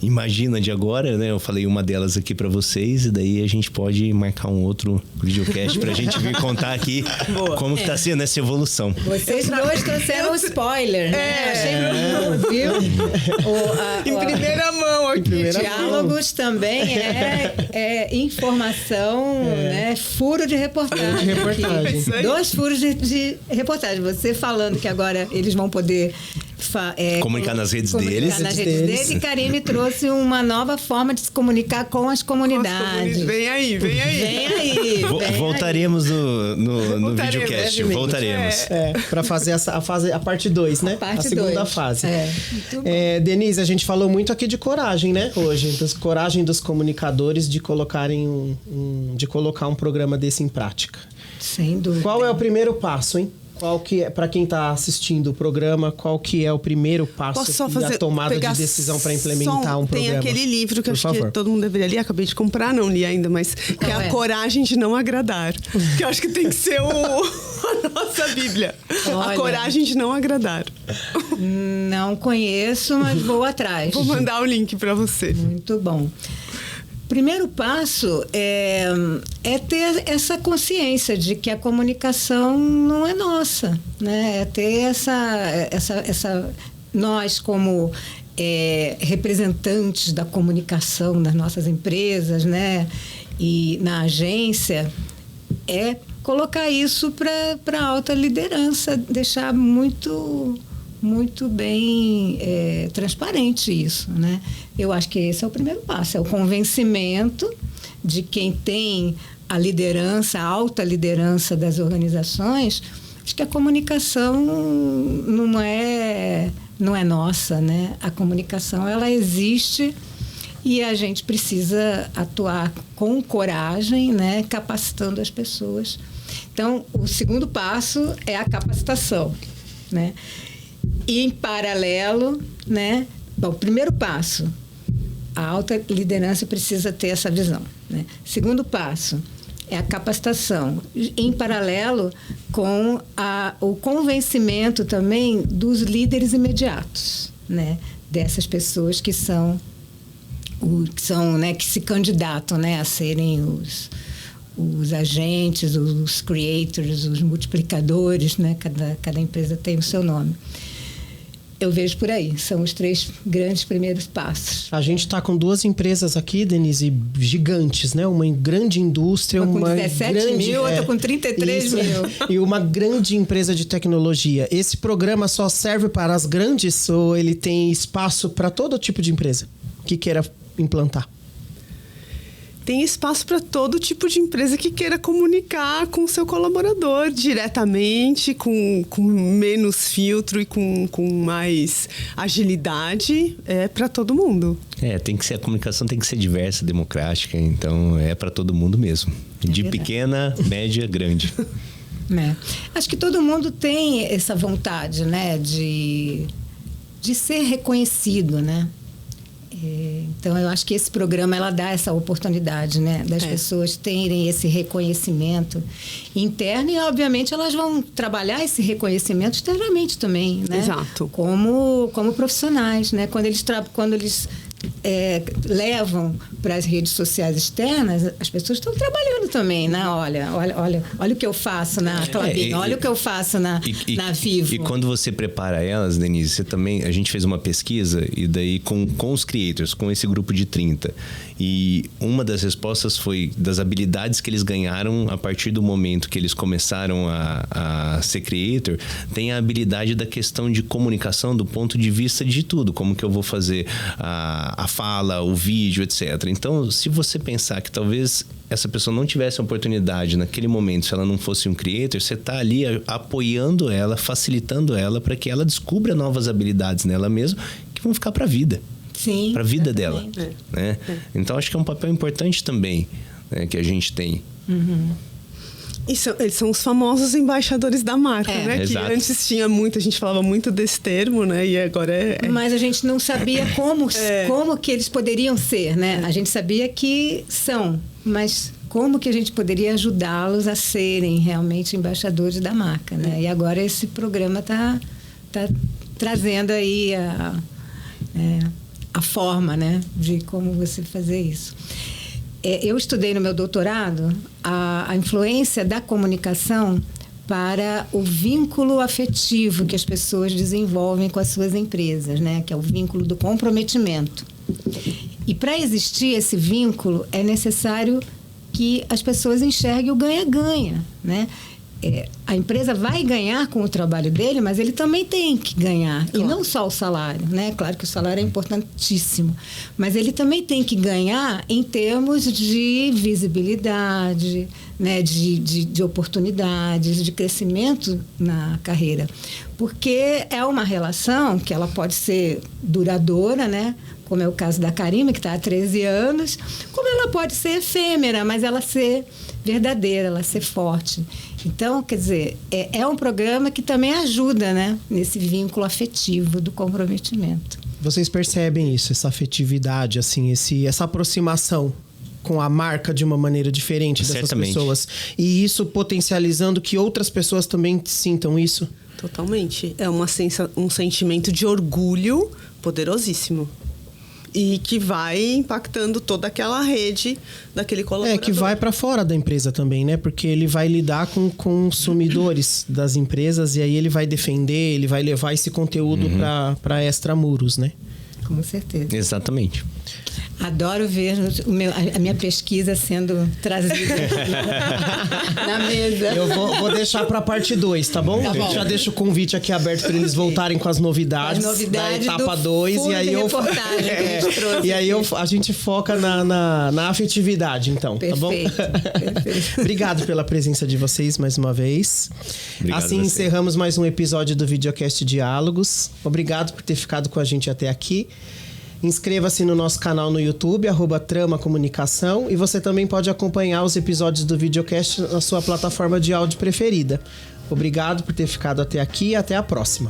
imagina de agora, né? Eu falei uma delas aqui para vocês, e daí a gente pode marcar um outro videocast pra gente vir contar aqui como que tá sendo essa evolução. Vocês dois trouxeram um spoiler, né? Achei muito, viu? Em primeira mão aqui. Diálogos também é informação, né? Furo de reportagem. 2 furos de reportagem. Você falando que agora eles vão poder comunicar nas redes comunicar deles. nas redes deles. E Karine trouxe uma nova forma de se comunicar com as comunidades. Vem aí, vem aí. Vem aí. Voltaremos no videocast. Voltaremos. Para fazer a parte 2, né? A segunda fase. Denise, a gente falou muito aqui de coragem, né? Hoje, coragem dos comunicadores de colocarem de colocar um programa desse em prática. Sem dúvida. Qual é o primeiro passo, hein? Qual que é, para quem está assistindo o programa, qual que é o primeiro passo da tomada de decisão para implementar um programa? Tem aquele livro que eu acho que todo mundo deveria ler, acabei de comprar, não li ainda, mas que é A Coragem de Não Agradar. Que eu acho que tem que ser a nossa Bíblia. Olha, A Coragem de Não Agradar. Não conheço, mas vou atrás. Vou mandar o link para você. Muito bom. Primeiro passo é ter essa consciência de que a comunicação não é nossa, né? É ter essa nós como representantes da comunicação das nossas empresas, né? E na agência colocar isso para a alta liderança, deixar muito bem transparente isso, né? Eu acho que esse é o primeiro passo, é o convencimento de quem tem a liderança, a alta liderança das organizações, de que a comunicação não é nossa, né? A comunicação, ela existe e a gente precisa atuar com coragem, né? Capacitando as pessoas. Então, o segundo passo é a capacitação, né? E, em paralelo, né? Bom, primeiro passo, a alta liderança precisa ter essa visão, né? Segundo passo é a capacitação, em paralelo com o convencimento também dos líderes imediatos, né? Dessas pessoas que se candidatam, né? A serem os agentes, os creators, os multiplicadores, né? Cada empresa tem o seu nome. Eu vejo por aí, são os 3 grandes primeiros passos. A gente está com 2 empresas aqui, Denise, gigantes, né? Uma grande indústria, uma com 17 mil, outra com 33 mil. E uma grande empresa de tecnologia. Esse programa só serve para as grandes ou ele tem espaço para todo tipo de empresa que queira implantar? Tem espaço para todo tipo de empresa que queira comunicar com o seu colaborador diretamente, com menos filtro e com mais agilidade. É para todo mundo. A comunicação tem que ser diversa, democrática, então é para todo mundo mesmo. De pequena, média, grande. Acho que todo mundo tem essa vontade, né, de ser reconhecido, né? Então, eu acho que esse programa ela dá essa oportunidade, né, das pessoas terem esse reconhecimento interno e, obviamente, elas vão trabalhar esse reconhecimento externamente também, né? Exato. Como profissionais, né? Quando eles levam para as redes sociais externas, as pessoas estão trabalhando também, né? Olha o que eu faço na Klabin, olha o que eu faço na Vivo. E quando você prepara elas, Denise, a gente fez uma pesquisa e daí com os creators, com esse grupo de 30. E uma das respostas foi das habilidades que eles ganharam a partir do momento que eles começaram a ser creator, tem a habilidade da questão de comunicação do ponto de vista de tudo, como que eu vou fazer a fala, o vídeo, etc. Então, se você pensar que talvez essa pessoa não tivesse a oportunidade naquele momento, se ela não fosse um creator, você está ali apoiando ela, facilitando ela para que ela descubra novas habilidades nela mesma que vão ficar para a vida. Sim, para a vida dela. Né? Então, acho que é um papel importante também, né, que a gente tem. Uhum. Eles são os famosos embaixadores da marca, né? Exato. Que antes tinha muito, a gente falava muito desse termo, né? E agora Mas a gente não sabia como que eles poderiam ser, né? A gente sabia que são, mas como que a gente poderia ajudá-los a serem realmente embaixadores da marca, né? E agora esse programa tá trazendo aí a forma, né? De como você fazer isso. Eu estudei no meu doutorado a influência da comunicação para o vínculo afetivo que as pessoas desenvolvem com as suas empresas, né? Que é o vínculo do comprometimento. E para existir esse vínculo, é necessário que as pessoas enxerguem o ganha-ganha, né? a empresa vai ganhar com o trabalho dele, mas ele também tem que ganhar. Claro. E não só o salário, né? Claro que o salário é importantíssimo, mas ele também tem que ganhar em termos de visibilidade, né? de oportunidades, de crescimento na carreira. Porque é uma relação que ela pode ser duradoura, né? Como é o caso da Karima, que está há 13 anos, como ela pode ser efêmera, mas ela ser verdadeira, ela ser forte. Então, quer dizer, é um programa que também ajuda, né, nesse vínculo afetivo do comprometimento. Vocês percebem isso, essa afetividade, assim, essa aproximação com a marca de uma maneira diferente dessas pessoas? E isso potencializando que outras pessoas também sintam isso? Totalmente. É um sentimento de orgulho poderosíssimo. E que vai impactando toda aquela rede daquele colaborador. Que vai para fora da empresa também, né? Porque ele vai lidar com consumidores das empresas e aí ele vai defender, ele vai levar esse conteúdo para extramuros, né? Com certeza. Exatamente. Adoro ver a minha pesquisa sendo trazida na mesa. Eu vou deixar para a parte 2, tá bom? Tá bom. Já deixo o convite aqui aberto para eles voltarem com as novidades da etapa 2 e aí a gente foca na afetividade, então, perfeito, tá bom? Perfeito. Obrigado pela presença de vocês mais uma vez. Obrigado assim encerramos mais um episódio do Videocast Diálogos. Obrigado por ter ficado com a gente até aqui. Inscreva-se no nosso canal no YouTube, @Trama Comunicação, e você também pode acompanhar os episódios do Videocast na sua plataforma de áudio preferida. Obrigado por ter ficado até aqui e até a próxima.